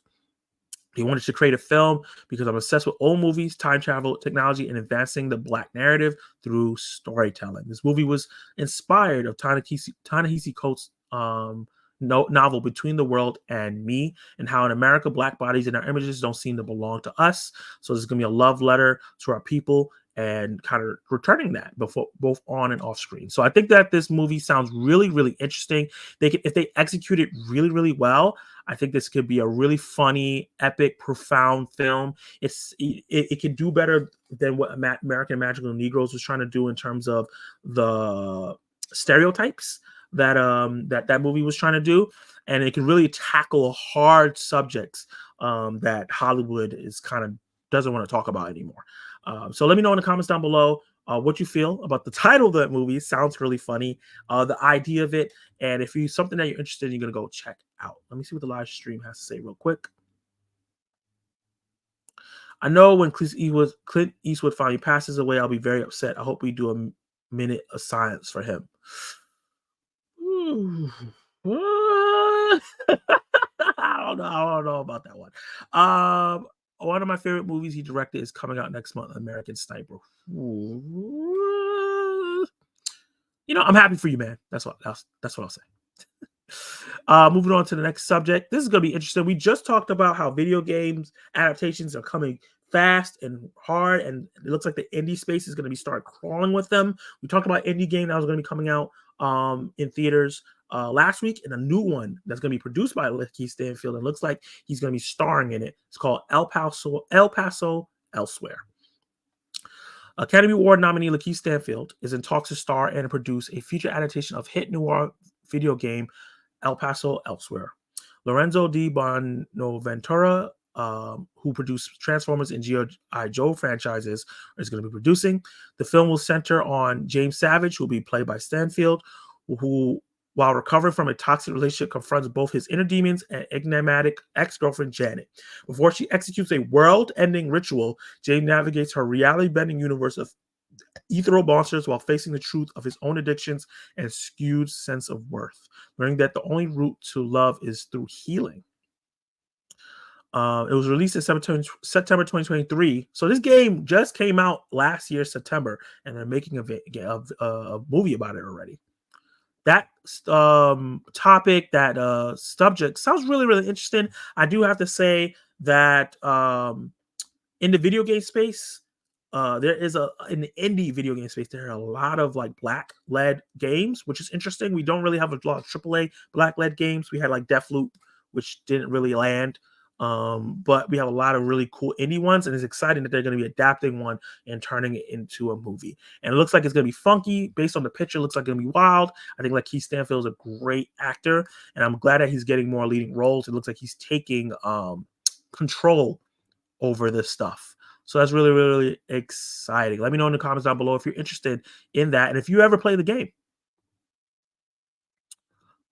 He wanted to create a film because I'm obsessed with old movies, time travel, technology, and advancing the Black narrative through storytelling. This movie was inspired of Ta-Nehisi Coates' novel Between the World and Me, and how in America, Black bodies and our images don't seem to belong to us. So this is going to be a love letter to our people and kind of returning that before both on and off screen. So I think that this movie sounds really, really interesting. If they execute it really, really well, I think this could be a really funny, epic, profound film. It can do better than what American Magical Negroes was trying to do in terms of the stereotypes that that movie was trying to do, and it can really tackle hard subjects that Hollywood is kind of doesn't want to talk about anymore. So let me know in the comments down below what you feel about the title of that movie. It sounds really funny, the idea of it, and if you something that you're interested in, you're gonna go check out. Let me see what the live stream has to say real quick. I know when Clint Eastwood finally passes away, I'll be very upset. I hope we do a minute of silence for him. I don't know about that one. One of my favorite movies he directed is coming out next month, American Sniper. I'm happy for you, man. That's what I'll say. Moving on to the next subject. This is going to be interesting. We just talked about how video games adaptations are coming fast and hard, and it looks like the indie space is going to be start crawling with them. We talked about indie game that was going to be coming out in theaters last week, and a new one that's going to be produced by Lakeith Stanfield, and looks like he's going to be starring in it. It's called El Paso Elsewhere. Academy Award nominee Lakeith Stanfield is in talks to star and produce a feature adaptation of hit noir video game El Paso Elsewhere. Lorenzo Di Bonaventura, who produced Transformers and G.I. Joe franchises, is going to be producing. The film will center on James Savage, who will be played by Stanfield, who, while recovering from a toxic relationship, confronts both his inner demons and enigmatic ex-girlfriend Janet. Before she executes a world-ending ritual, James navigates her reality-bending universe of ethereal monsters while facing the truth of his own addictions and skewed sense of worth, learning that the only route to love is through healing. It was released in September 2023. So this game just came out last year, September, and they're making a movie about it already. That topic, that subject sounds really, really interesting. I do have to say that in the video game space, there is in the indie video game space, there are a lot of like black-led games, which is interesting. We don't really have a lot of AAA black-led games. We had like Deathloop, which didn't really land. But we have a lot of really cool indie ones, and it's exciting that they're going to be adapting one and turning it into a movie. And it looks like it's going to be funky based on the picture. It looks like it's going to be wild. I think Lakeith Stanfield is a great actor, and I'm glad that he's getting more leading roles. It looks like he's taking control over this stuff. So that's really, really exciting. Let me know in the comments down below if you're interested in that, and if you ever play the game.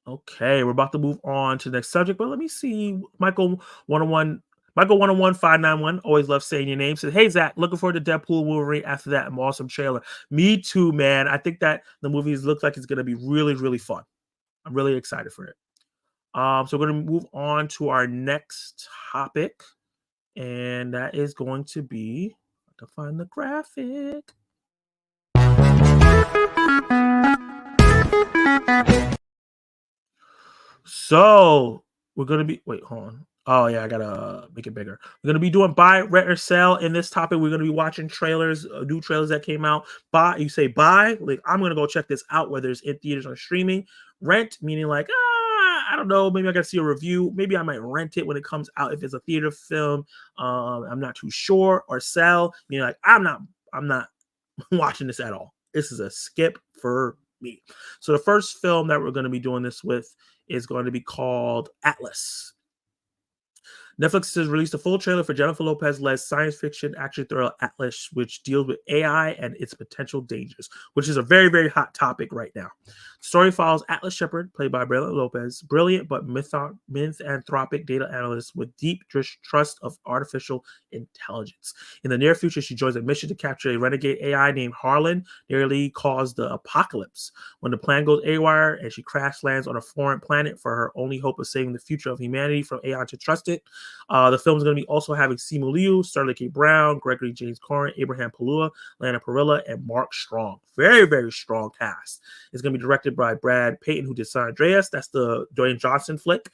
Okay, we're about to move on to the next subject, but let me see. Michael 591. Always love saying your name. Says, hey Zach, looking forward to Deadpool and Wolverine after that awesome trailer. Me too, man. I think that the movie looks like it's gonna be really, really fun. I'm really excited for it. So we're gonna move on to our next topic, and that is going to be to find the graphic. So we're gonna be hold on. Oh yeah, I gotta make it bigger. We're gonna be doing buy, rent, or sell. In this topic, we're gonna be watching trailers, new trailers that came out. Buy, you say buy, like I'm gonna go check this out, whether it's in theaters or streaming. Rent, meaning like I don't know, maybe I gotta see a review. Maybe I might rent it when it comes out if it's a theater film. I'm not too sure. Or sell, meaning like I'm not watching this at all. This is a skip for me. So the first film that we're gonna be doing this with is going to be called Atlas. Netflix has released a full trailer for Jennifer Lopez-led science fiction action thriller Atlas, which deals with AI and its potential dangers, which is a very, very hot topic right now. The story follows Atlas Shepard, played by Brilliant Lopez, brilliant but misanthropic data analyst with deep distrust of artificial intelligence. In the near future, she joins a mission to capture a renegade AI named Harlan, nearly caused the apocalypse. When the plan goes awry and she crash lands on a foreign planet for her only hope of saving the future of humanity from AI to trust it. The film is going to be also having Simu Liu, Sterling K. Brown, Gregory James Corrin, Abraham Palua, Lana Parrilla, and Mark Strong. Very, very strong cast. It's going to be directed by Brad Payton, who did San Andreas. That's the Dwayne Johnson flick.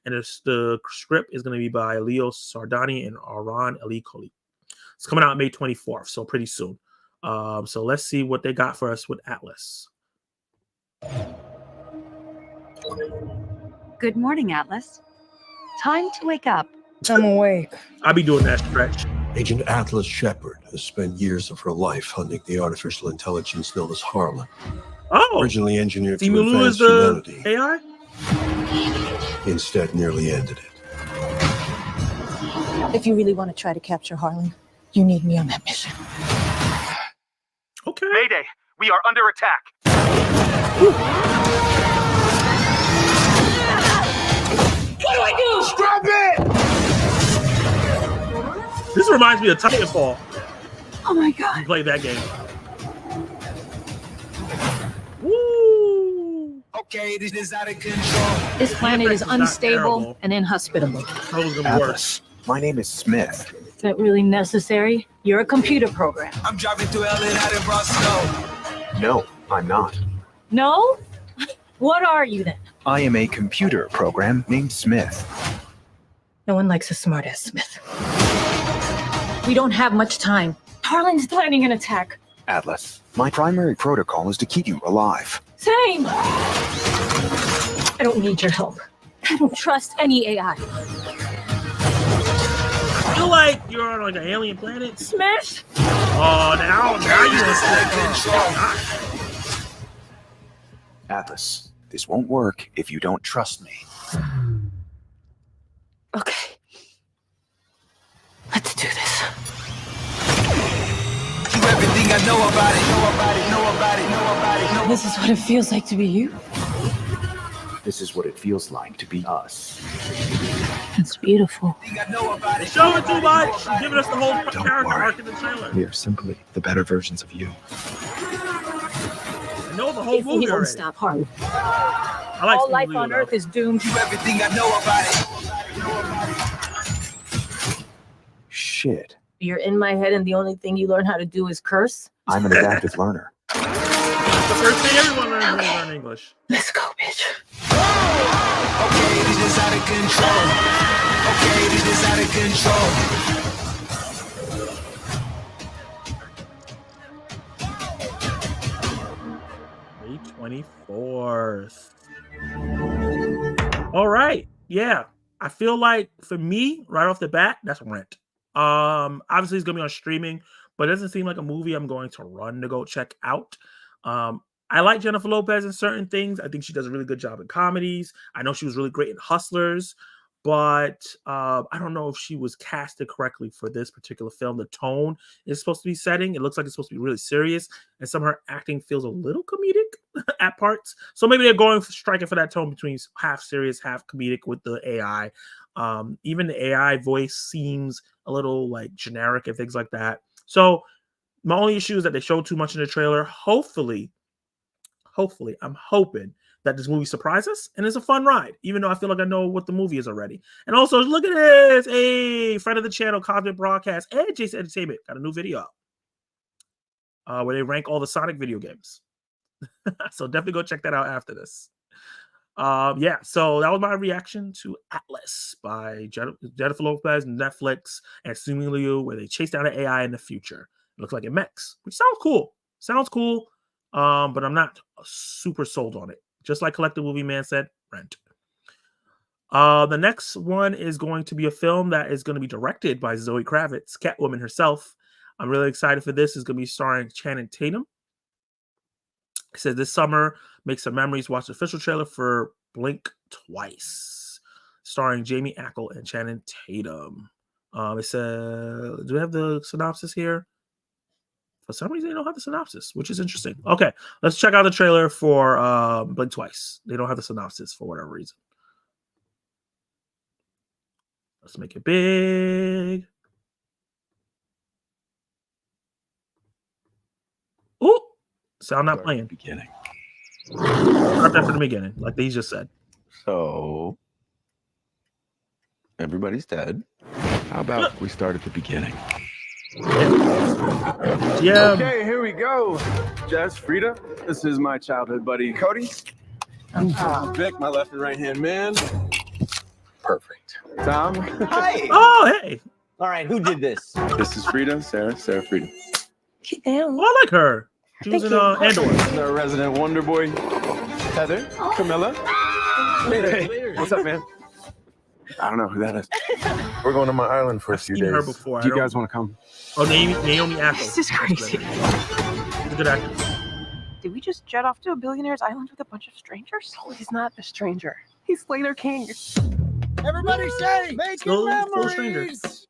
And the script is going to be by Leo Sardani and Aran Ali Koli. It's coming out May 24th, so pretty soon. So let's see what they got for us with Atlas. Good morning, Atlas. Time to wake up. I'm awake. I'll be doing that stretch. Agent Atlas Shepard has spent years of her life hunting the artificial intelligence known as Harlan. Oh, originally engineered to Simu Liu advance is the humanity, AI? instead nearly ended it. If you really want to try to capture Harlan, you need me on that mission. Okay. Mayday! We are under attack! What do I do? Stop it! This reminds me of Titanfall. Oh my god. You played that game. Woo! Okay, this is out of control. This planet is effects is not unstable terrible. and inhospitable. That was gonna be worse. Atlas, my name is Smith. Is that really necessary? You're a computer program. I'm driving through LA out of Roscoe. No, I'm not. No? What are you then? I am a computer program named Smith. No one likes a smartass Smith. We don't have much time. Harlan's planning an attack. Atlas, my primary protocol is to keep you alive. Same. I don't need your help. I don't trust any AI. I feel like you're on like an alien planet. Smith? Oh, now you're Atlas, this won't work if you don't trust me. Okay. Let's do this. You everything I know about it. Know about it. This is what it feels like to be you. This is what it feels like to be us. It's beautiful. Everything I know about it. Show it too much. You're giving us the whole character worry. arc in the trailer. We are simply the better versions of you. I know the whole If we movie don't already. stop Harlan, I like all Simu life Liu, on though. Earth is doomed. You everything I know about it. Shit. You're in my head and the only thing you learn how to do is curse? I'm an adaptive learner. That's the first thing everyone learns when they learn English. Let's go, bitch. Okay, this is out of control. Okay, this is out of control. May 24th. All right. Yeah. I feel like for me, right off the bat, that's Rent. Obviously it's gonna be on streaming, but it doesn't seem like a movie I'm going to run to go check out. I like Jennifer Lopez in certain things. I think she does a really good job in comedies. I know she was really great in Hustlers, but I don't know if she was casted correctly for this particular film. The tone is supposed to be setting. It looks like it's supposed to be really serious, and some of her acting feels a little comedic at parts. So maybe they're going striking for that tone between half serious, half comedic with the AI. Even the AI voice seems a little like generic and things like that. So my only issue is that they showed too much in the trailer. Hopefully, I'm hoping that this movie surprises us and it's a fun ride, even though I feel like I know what the movie is already. And also, look at this. Hey, friend of the channel, Cosmic Broadcast, and Jason Entertainment got a new video where they rank all the Sonic video games. So definitely go check that out after this. Yeah, so that was my reaction to Atlas by Jennifer Lopez and Netflix and Sumi Liu, where they chase down an AI in the future. It looks like it mechs, which sounds cool. Sounds cool. But I'm not super sold on it. Just like Collective Movie Man said, rent. The next one is going to be a film that is going to be directed by Zoe Kravitz, Catwoman herself. I'm really excited for this. It's going to be starring Channing Tatum. It says this summer, make some memories. Watch the official trailer for Blink Twice, starring Jamie Ackle and Channing Tatum. It says, do we have the synopsis here? For some reason, they don't have the synopsis, which is interesting. Okay, let's check out the trailer for Blink Twice. They don't have the synopsis for whatever reason. Let's make it big. Ooh, sound not playing. Beginning. Start that from the beginning, like they just said. So everybody's dead. How about we start at the beginning? Yeah. Okay, here we go. Jess, Frida, this is my childhood buddy, Cody. Vic, my left and right hand man. Perfect. Tom. Hi. Oh, hey. All right, who did this? This is Frida, Sarah, Frida. Get down. Oh, I like her. She was in Andor. Our resident wonder boy, Heather, Camilla. Hey, what's up, man? I don't know who that is. We're going to my island for a few Seen days. her before. Do you guys want to come? Oh, Naomi Ackle. This is crazy. She's a good actress. Did we just jet off to a billionaire's island with a bunch of strangers? No, he's not a stranger. He's Slater King. Everybody say, making Still memories. strangers.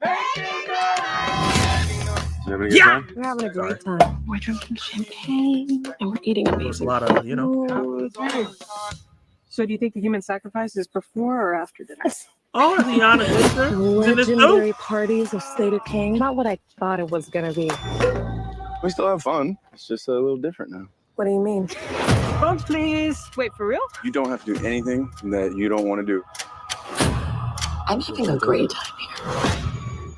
Yeah. We're having a great time. We're drinking champagne and we're eating There's a amazing lot of, you know. food. So do you think the human sacrifice is before or after dinner? Oh, Liana Glazer. In this Legendary too? parties of Slater King. Not what I thought it was gonna be. We still have fun. It's just a little different now. What do you mean? Phones, please. Wait, for real? You don't have to do anything that you don't want to do. I'm having a great time here.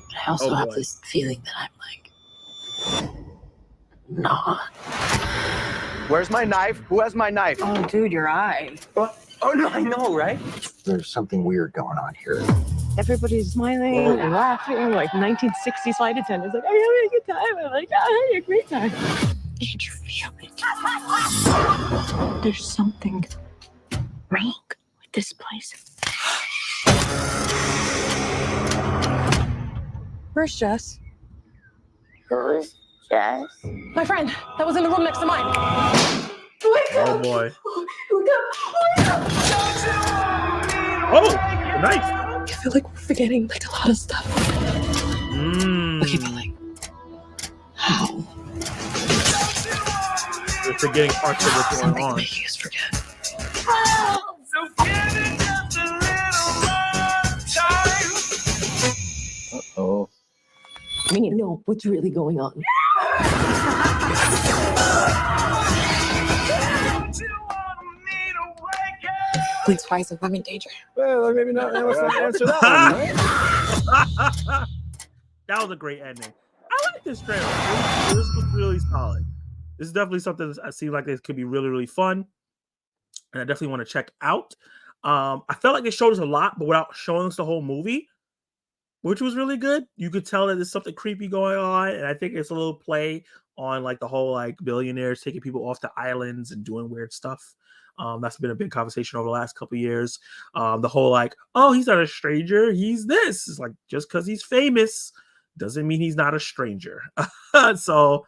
But I also have this feeling that I'm like, not. Where's my knife? Who has my knife? Oh, dude, your eye. What? Oh, no, I know, right? There's something weird going on here. Everybody's smiling and laughing like 1960s flight attendants. Like, are you having a good time? I'm like, I'm having a great time. Did you feel it? There's something wrong with this place. Where's Jess? Who's Jess? My friend that was in the room next to mine. Oh, boy. Oh, nice. I feel like we're forgetting like a lot of stuff. Okay, but like, how? We're forgetting parts of what's going on. Making us forget. Oh. I mean, you know what's really going on. Please, Twice if I'm in danger. Well, maybe not. Let's not answer that one, right? That was a great ending. I like this trailer. This was really solid. This is definitely something that I seem like this could be really, really fun. And I definitely want to check out. I felt like they showed us a lot, but without showing us the whole movie, which was really good. You could tell that there's something creepy going on. And I think it's a little play on like the whole like billionaires taking people off to islands and doing weird stuff. That's been a big conversation over the last couple of years. The whole like, oh, he's not a stranger. He's this. It's like, just because he's famous doesn't mean he's not a stranger. So,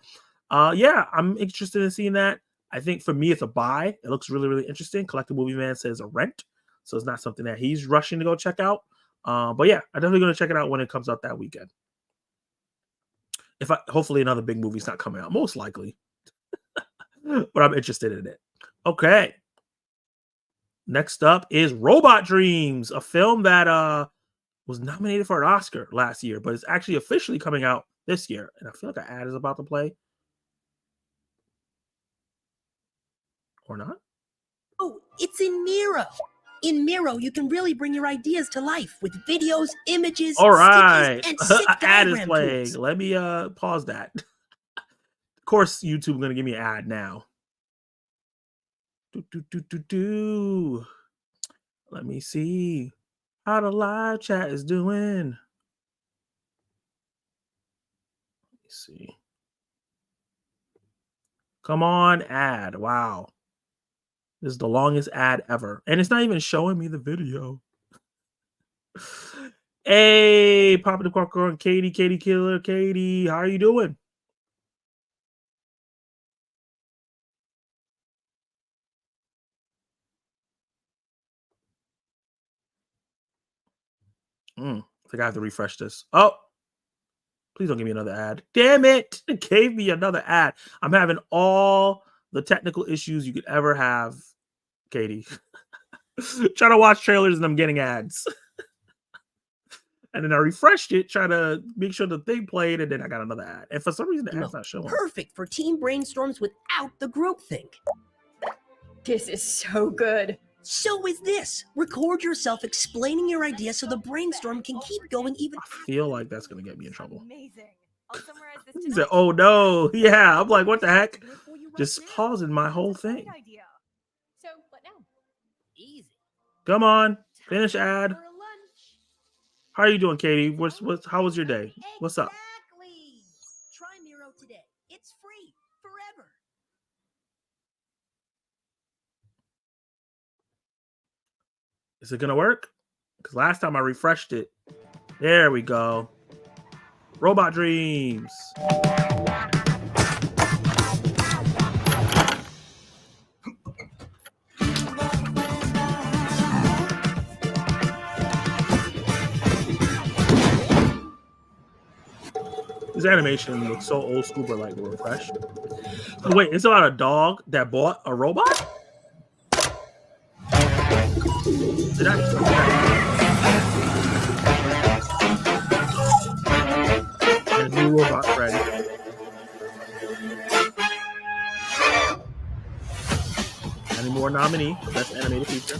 yeah, I'm interested in seeing that. I think for me, it's a buy. It looks really, really interesting. Collective Movie Man says a rent. So it's not something that he's rushing to go check out. But yeah, I'm definitely going to check it out when it comes out that weekend. Hopefully another big movie's not coming out, most likely. But I'm interested in it. Okay. Next up is Robot Dreams, a film that was nominated for an Oscar last year, but it's actually officially coming out this year. And I feel like an ad is about to play. Or not? Oh, it's in Miro. In Miro, you can really bring your ideas to life with videos, images, all right. stickers, and sick ad is diagram playing. tools. Let me pause that. Of course, YouTube is going to give me an ad now. Let me see how the live chat is doing. Let me see. Come on, ad. Wow. This is the longest ad ever. And it's not even showing me the video. Hey, Papa the Popcorn, Katie Killer, Katie. How are you doing? I think I have to refresh this. Oh, please don't give me another ad. Damn it. It gave me another ad. I'm having all the technical issues you could ever have, Katie. Trying to watch trailers and I'm getting ads. And then I refreshed it, trying to make sure the thing played, and then I got another ad. And for some reason, the ad's not showing. Perfect for team brainstorms without the groupthink. This is so good. So is this. Record yourself explaining your idea so the brainstorm can keep going even. I feel like that's going to get me in trouble. Amazing. I'll summarize this He said, oh no. Yeah, I'm like, what the heck? Just pausing my whole thing. So, what now? Easy. Come on, finish ad. How are you doing, Katie? How was your day? What's up? Exactly. Try Miro today. It's free forever. Is it gonna work? Because last time I refreshed it. There we go. Robot Dreams. This animation looks so old school, but like refreshed. Oh, wait, it's about a dog that bought a robot? Did I? And a new robot ready. Any more nominee for Best Animated Feature?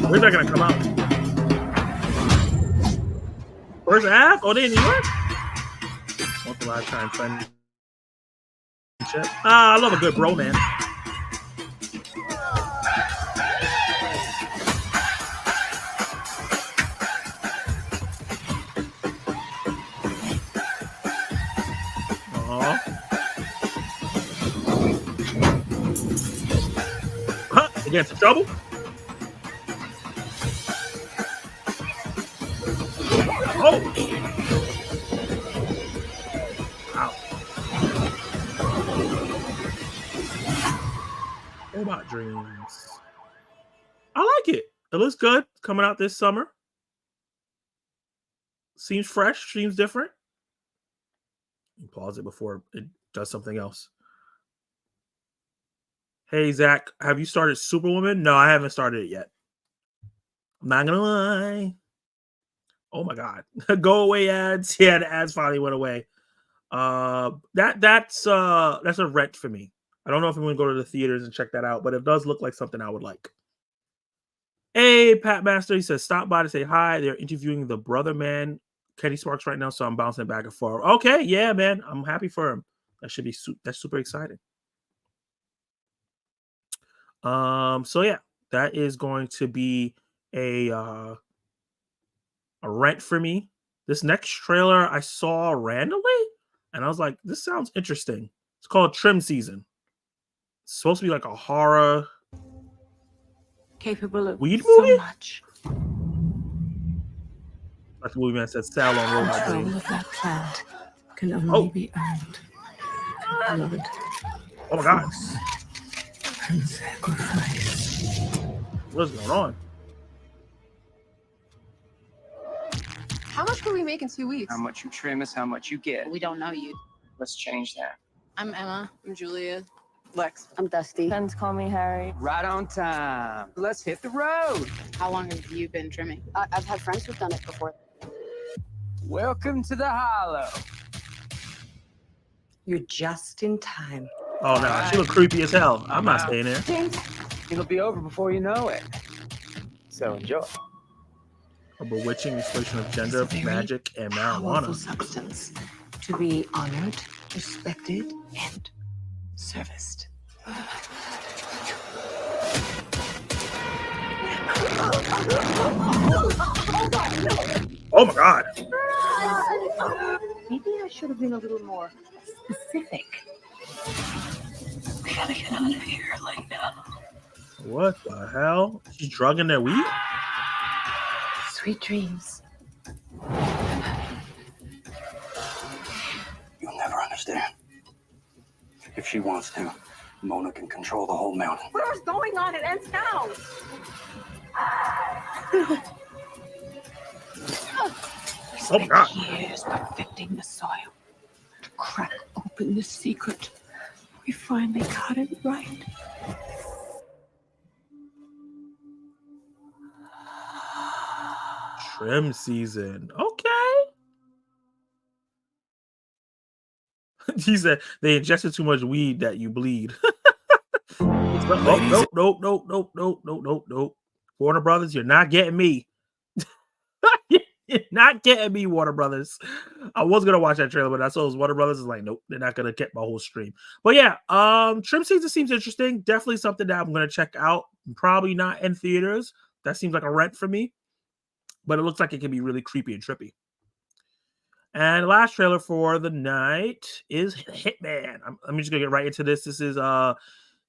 Where's that gonna come out? Where's the app? Oh, they in New York? Want the lifetime friend? I love a good bro, man. Against the trouble. Oh! Wow. Robot Dreams. I like it. It looks good. Coming out this summer. Seems fresh. Seems different. Pause it before it does something else. Hey, Zach, have you started Superwoman? No, I haven't started it yet. I'm not gonna lie. Oh my god. Go away ads. Yeah, the ads finally went away. That's a rent for me. I don't know if I'm gonna go to the theaters and check that out, but it does look like something I would like. Hey, Pat Master, he says stop by to say hi. They're interviewing the brother man, Kenny Sparks, right now, so I'm bouncing back and forth. Okay, yeah, man, I'm happy for him. That should be that's super exciting. So yeah, that is going to be a rent for me. This next trailer I saw randomly, and I was like, this sounds interesting. It's called Trim Season. It's supposed to be like a horror Capable of weed so movie? much. Like the movie man said, Sal on Robot Control Dreams. of that plant can only be earned through blood. Oh my god. And sacrifice. What's going on? How much will we make in 2 weeks? How much you trim is how much you get. We don't know you. Let's change that. I'm Emma. I'm Julia. Lex. I'm Dusty. Friends call me Harry. Right on time. Let's hit the road. How long have you been trimming? I've had friends who've done it before. Welcome to the Hollow. You're just in time. Oh no, she look creepy as hell. I'm not staying there. It'll be over before you know it. So enjoy. A bewitching explosion of gender, magic, and Powerful marijuana. substance to be honored, respected, and serviced. Oh my God. Maybe I should have been a little more specific. We gotta get out of here, like now. What the hell? She's drugging their weed? Sweet dreams. You'll never understand. If she wants to, Mona can control the whole mountain. What's going on at Ed's house? We spent God. years perfecting the soil to crack open the secret. We finally got it right. Trim season. Okay. He said they ingested too much weed that you bleed. Nope. Warner Brothers, you're not getting me. You're not getting me, Warner Brothers. I was gonna watch that trailer, but I saw it was Warner Brothers. Is like, nope, they're not gonna get my whole stream. But yeah, trim season seems interesting. Definitely something that I'm gonna check out. Probably not in theaters. That seems like a rent for me. But it looks like it can be really creepy and trippy. And the last trailer for the night is Hitman. I'm just gonna get right into this. This is the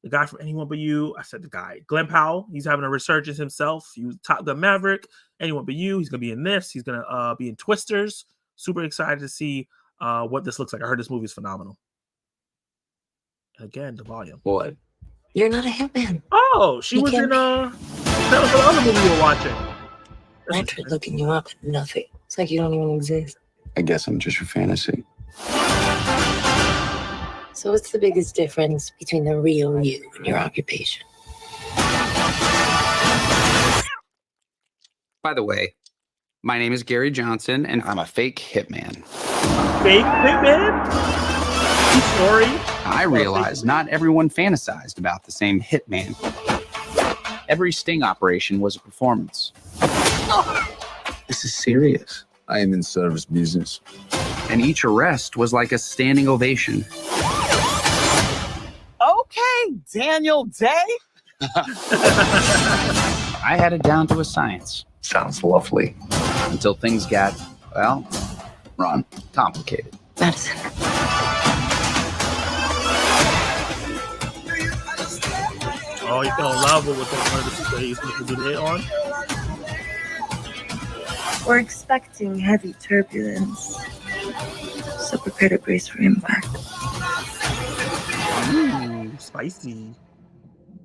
guy from Anyone But You. I said the guy, Glenn Powell. He's having a resurgence himself. He was Top Gun Maverick. Anyone But You. He's gonna be in this. He's gonna be in Twisters. Super excited to see what this looks like. I heard this movie is phenomenal. And again, the volume. What? You're not a hitman. Oh, she was in that was the other movie we were watching. I tried looking you up, nothing. It's like you don't even exist. I guess I'm just your fantasy. So what's the biggest difference between the real you and your occupation? By the way, my name is Gary Johnson, and I'm a fake hitman. Fake hitman? Sorry. I realize not everyone fantasized about the same hitman. Every sting operation was a performance. This is serious. I am in service business. And each arrest was like a standing ovation. Okay, Daniel Day. I had it down to a science. Sounds lovely. Until things got, well, Ron. complicated. Medicine. Oh, you fell in love with what one of the people he's supposed to do the hit on? We're expecting heavy turbulence, so prepare to brace for impact. Ooh, spicy.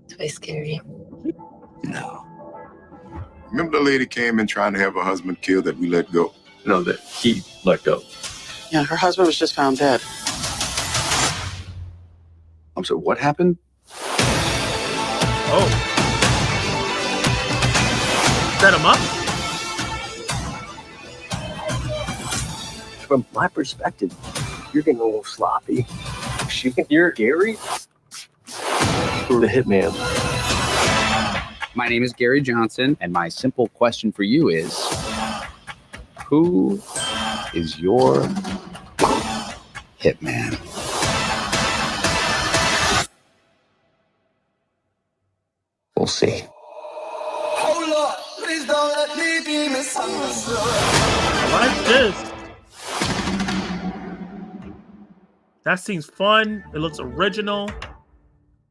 Do I scare you? No. Remember the lady came in trying to have her husband killed that we let go? No, that he let go. Yeah, her husband was just found dead. I'm sorry, what happened? Oh. Set him up? From my perspective, you're getting a little sloppy. You're Gary? Or the hitman? My name is Gary Johnson, and my simple question for you is, who is your hitman? We'll see. Please don't let me be misunderstood. I like this. That seems fun. It looks original.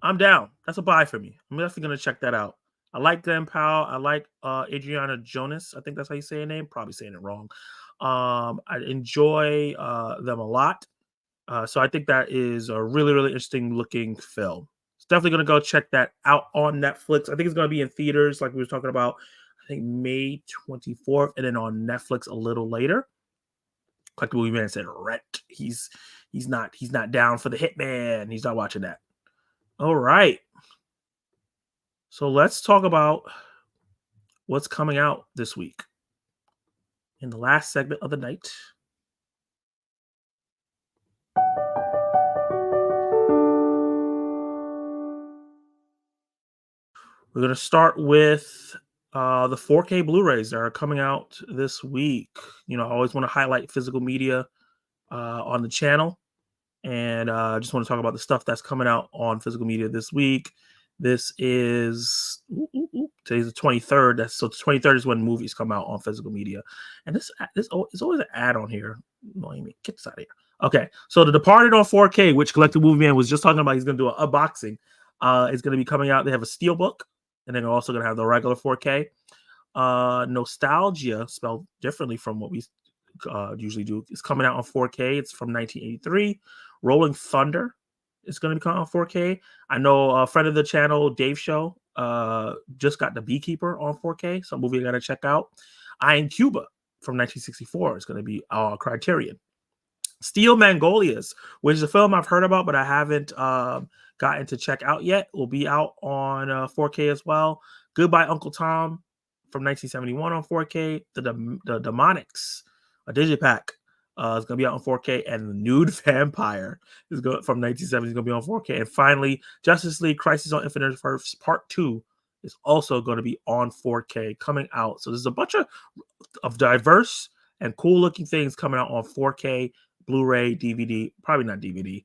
I'm down. That's a buy for me. I'm definitely gonna check that out. I like Glenn Powell. I like Adriana Jonas. I think that's how you say her name. Probably saying it wrong. I enjoy them a lot. So I think that is a really, really interesting looking film. It's definitely gonna go check that out on Netflix. I think it's gonna be in theaters, like we were talking about. I think May 24th, and then on Netflix a little later. Like the movie man said, Rent. He's not down for the hitman. He's not watching that. All right. So let's talk about what's coming out this week. In the last segment of the night. We're going to start with the 4K Blu-rays that are coming out this week. You know, I always want to highlight physical media on the channel. And I just want to talk about the stuff that's coming out on physical media this week. This is today's the 23rd. So the 23rd is when movies come out on physical media. And this is always an ad on here. Annoying me. Get this out of here. Okay, so The Departed on 4K, which Collective Movie Man was just talking about. He's going to do an unboxing. It's going to be coming out. They have a steelbook, and then they're also going to have the regular 4K. Nostalgia, spelled differently from what we usually do, is coming out on 4K. It's from 1983. Rolling Thunder is going to be coming out on 4K. I know a friend of the channel, Dave Show, just got The Beekeeper on 4K. So a movie I got to check out. I in Cuba from 1964 is going to be Criterion. Steel Magnolias, which is a film I've heard about, but I haven't gotten to check out yet, will be out on 4K as well. Goodbye, Uncle Tom from 1971 on 4K. The Demonics, a digipack, is going to be out on 4K. And The Nude Vampire is from 1970 is going to be on 4K. And finally, Justice League Crisis on Infinite Earths Part 2 is also going to be on 4K coming out. So there's a bunch of diverse and cool looking things coming out on 4K, Blu-ray, DVD, probably not DVD.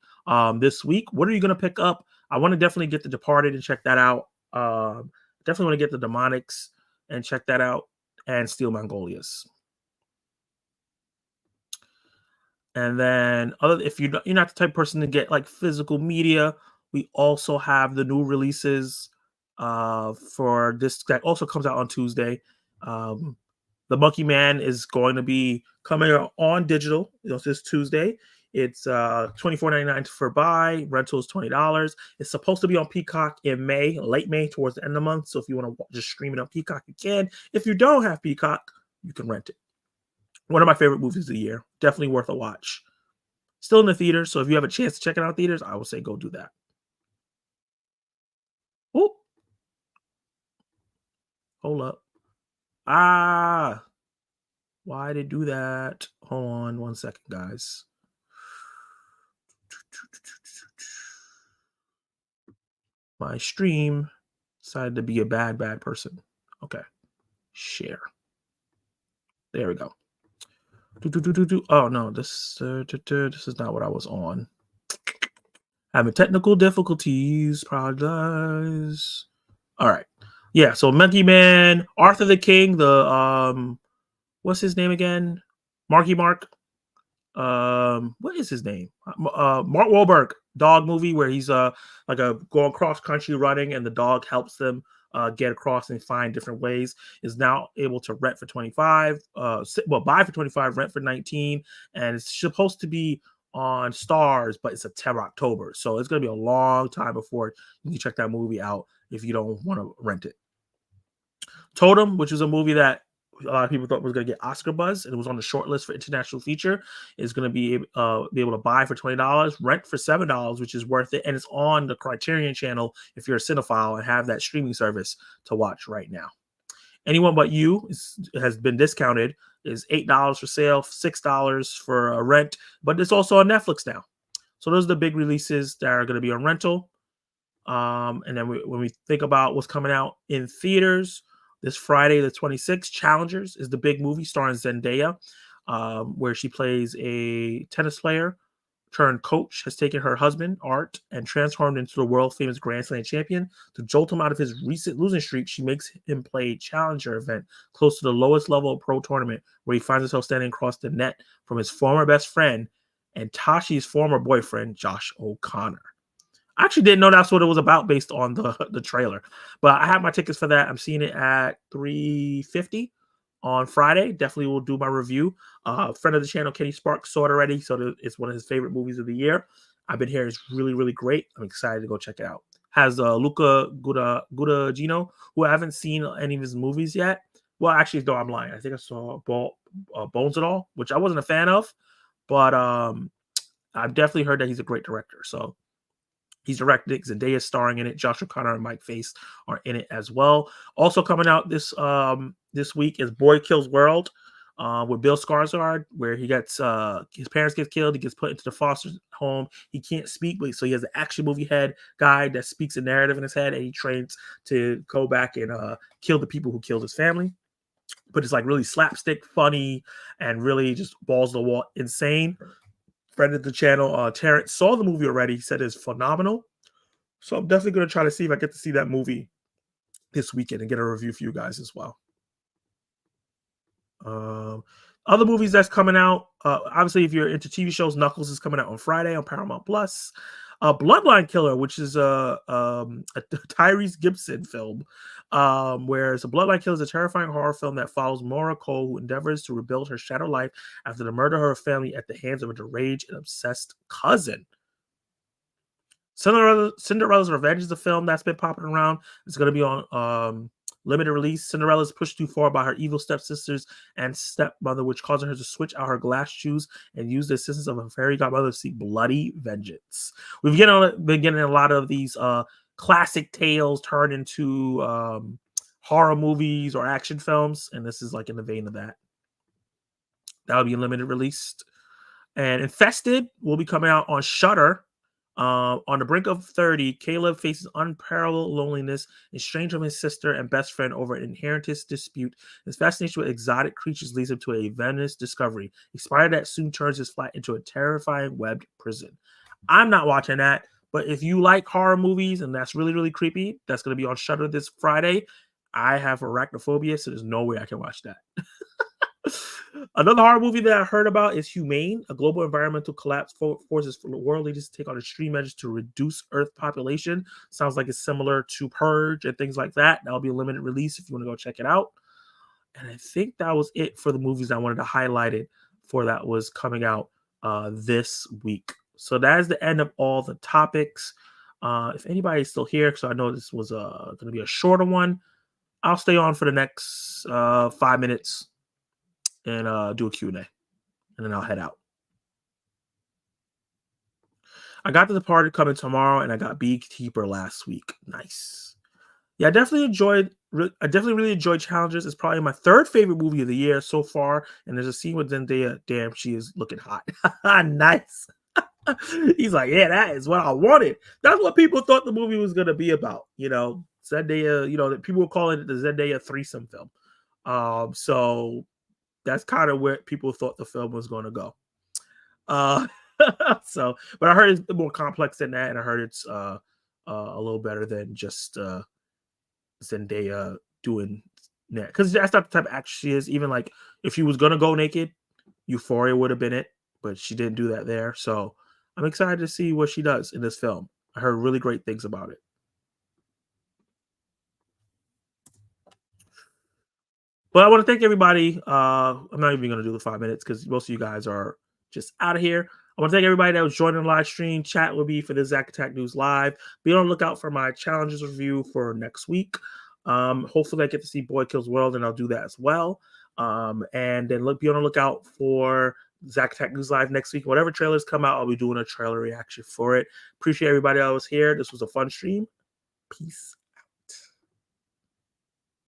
This week, what are you going to pick up? I want to definitely get The Departed and check that out. Definitely want to get The Demonics and check that out, and Steel Magnolias. And then, if you're not the type of person to get like physical media, we also have the new releases for this that also comes out on Tuesday. The Monkey Man is going to be coming out on digital. This Tuesday. It's $24.99 for buy. Rental is $20. It's supposed to be on Peacock in May, late May, towards the end of the month. So if you want to just stream it on Peacock, you can. If you don't have Peacock, you can rent it. One of my favorite movies of the year. Definitely worth a watch. Still in the theaters, so if you have a chance to check it out in theaters, I would say go do that. Oh, hold up. Why did it do that? Hold on 1 second, guys. My stream decided to be a bad person. Okay. Share. There we go. Oh, no. This is not what I was on. Having technical difficulties. Apologize. All right. Yeah, so Monkey Man, Arthur the King, the what's his name again? Marky Mark. What is his name? Mark Wahlberg dog movie where he's like going cross country running, and the dog helps them get across and find different ways. Is now able to rent for $25. Buy for $25, rent for $19, and it's supposed to be on Stars, but it's September, October, so it's gonna be a long time before you can check that movie out if you don't want to rent it. Totem, which is a movie that a lot of people thought was going to get Oscar buzz, and it was on the short list for international feature, is going to be able to buy for $20, rent for $7, which is worth it, and it's on the Criterion channel if you're a cinephile and have that streaming service to watch right now. Anyone But You has been discounted, is $8 for sale, $6 for a rent, but it's also on Netflix now. So those are the big releases that are going to be on rental. And then when we think about what's coming out in theaters, this Friday, the 26th, Challengers is the big movie starring Zendaya, where she plays a tennis player turned coach, has taken her husband, Art, and transformed into the world-famous Grand Slam champion. To jolt him out of his recent losing streak, she makes him play a challenger event close to the lowest level of pro tournament, where he finds himself standing across the net from his former best friend and Tashi's former boyfriend, Josh O'Connor. I actually didn't know that's what it was about based on the trailer. But I have my tickets for that. I'm seeing it at $350 on Friday. Definitely will do my review. Friend of the channel, Kenny Sparks, saw it already. So it's one of his favorite movies of the year. I've been hearing it's really, really great. I'm excited to go check it out. Has Luca Guadagnino, who I haven't seen any of his movies yet. Well, actually, though, I'm lying. I think I saw Bones and All, which I wasn't a fan of. But I've definitely heard that he's a great director. So he's directed it. Zendaya starring in it. Josh O'Connor and Mike Face are in it as well. Also coming out this week is Boy Kills World with Bill Skarsgård, where he gets his parents get killed. He gets put into the foster home. He can't speak, so he has an action movie head guy that speaks a narrative in his head, and he trains to go back and kill the people who killed his family. But it's like really slapstick, funny, and really just balls to the wall, insane. friend of the channel, Terrence, saw the movie already. He said it's phenomenal. So I'm definitely going to try to see if I get to see that movie this weekend and get a review for you guys as well. Other movies that's coming out, obviously, if you're into TV shows, Knuckles is coming out on Friday on Paramount Plus. Bloodline Killer, which is a Tyrese Gibson film, whereas a Bloodline Killer is a terrifying horror film that follows Maura Cole, who endeavors to rebuild her shattered life after the murder of her family at the hands of a deranged and obsessed cousin. Cinderella's Revenge is a film that's been popping around. It's going to be on limited release. Cinderella's pushed too far by her evil stepsisters and stepmother, which causes her to switch out her glass shoes and use the assistance of a fairy godmother to seek bloody vengeance. We've been getting a lot of these classic tales turned into horror movies or action films, and this is like in the vein of that. That'll be limited released. And Infested will be coming out on Shudder. On the brink of 30, Caleb faces unparalleled loneliness, estranged from his sister and best friend over an inheritance dispute. His fascination with exotic creatures leads him to a venomous discovery, a spider that soon turns his flat into a terrifying webbed prison. I'm not watching that, but if you like horror movies and that's really, really creepy, that's going to be on Shudder this Friday. I have arachnophobia, so there's no way I can watch that. Another horror movie that I heard about is Humane. A global environmental collapse forces world leaders to take on extreme measures to reduce Earth population. Sounds like it's similar to Purge and things like that. That'll be a limited release if you want to go check it out. And I think that was it for the movies I wanted to highlight it for that was coming out this week. So that is the end of all the topics. If anybody's still here, because I know this was going to be a shorter one, I'll stay on for the next 5 minutes and do a Q&A, and then I'll head out. I got The Departed coming tomorrow, and I got Beekeeper last week. Nice. Yeah, I definitely really enjoyed Challengers. It's probably my third favorite movie of the year so far, and there's a scene with Zendaya. Damn, she is looking hot. Nice. He's like, yeah, that is what I wanted. That's what people thought the movie was going to be about. You know, Zendaya, you know, people were calling it the Zendaya threesome film. So that's kind of where people thought the film was going to go. So, but I heard it's more complex than that, and I heard it's a little better than just Zendaya doing that, because that's not the type of actress she is. Even like if she was gonna go naked, Euphoria would have been it, but she didn't do that there. So I'm excited to see what she does in this film. I heard really great things about it. But I want to thank everybody. I'm not even going to do the 5 minutes because most of you guys are just out of here. I want to thank everybody that was joining the live stream. Chat will be for the Zack Attack News Live. Be on the lookout for my challenges review for next week. Hopefully I get to see Boy Kills World, and I'll do that as well. And then be on the lookout for Zack Attack News Live next week. Whatever trailers come out, I'll be doing a trailer reaction for it. Appreciate everybody that was here. This was a fun stream. Peace.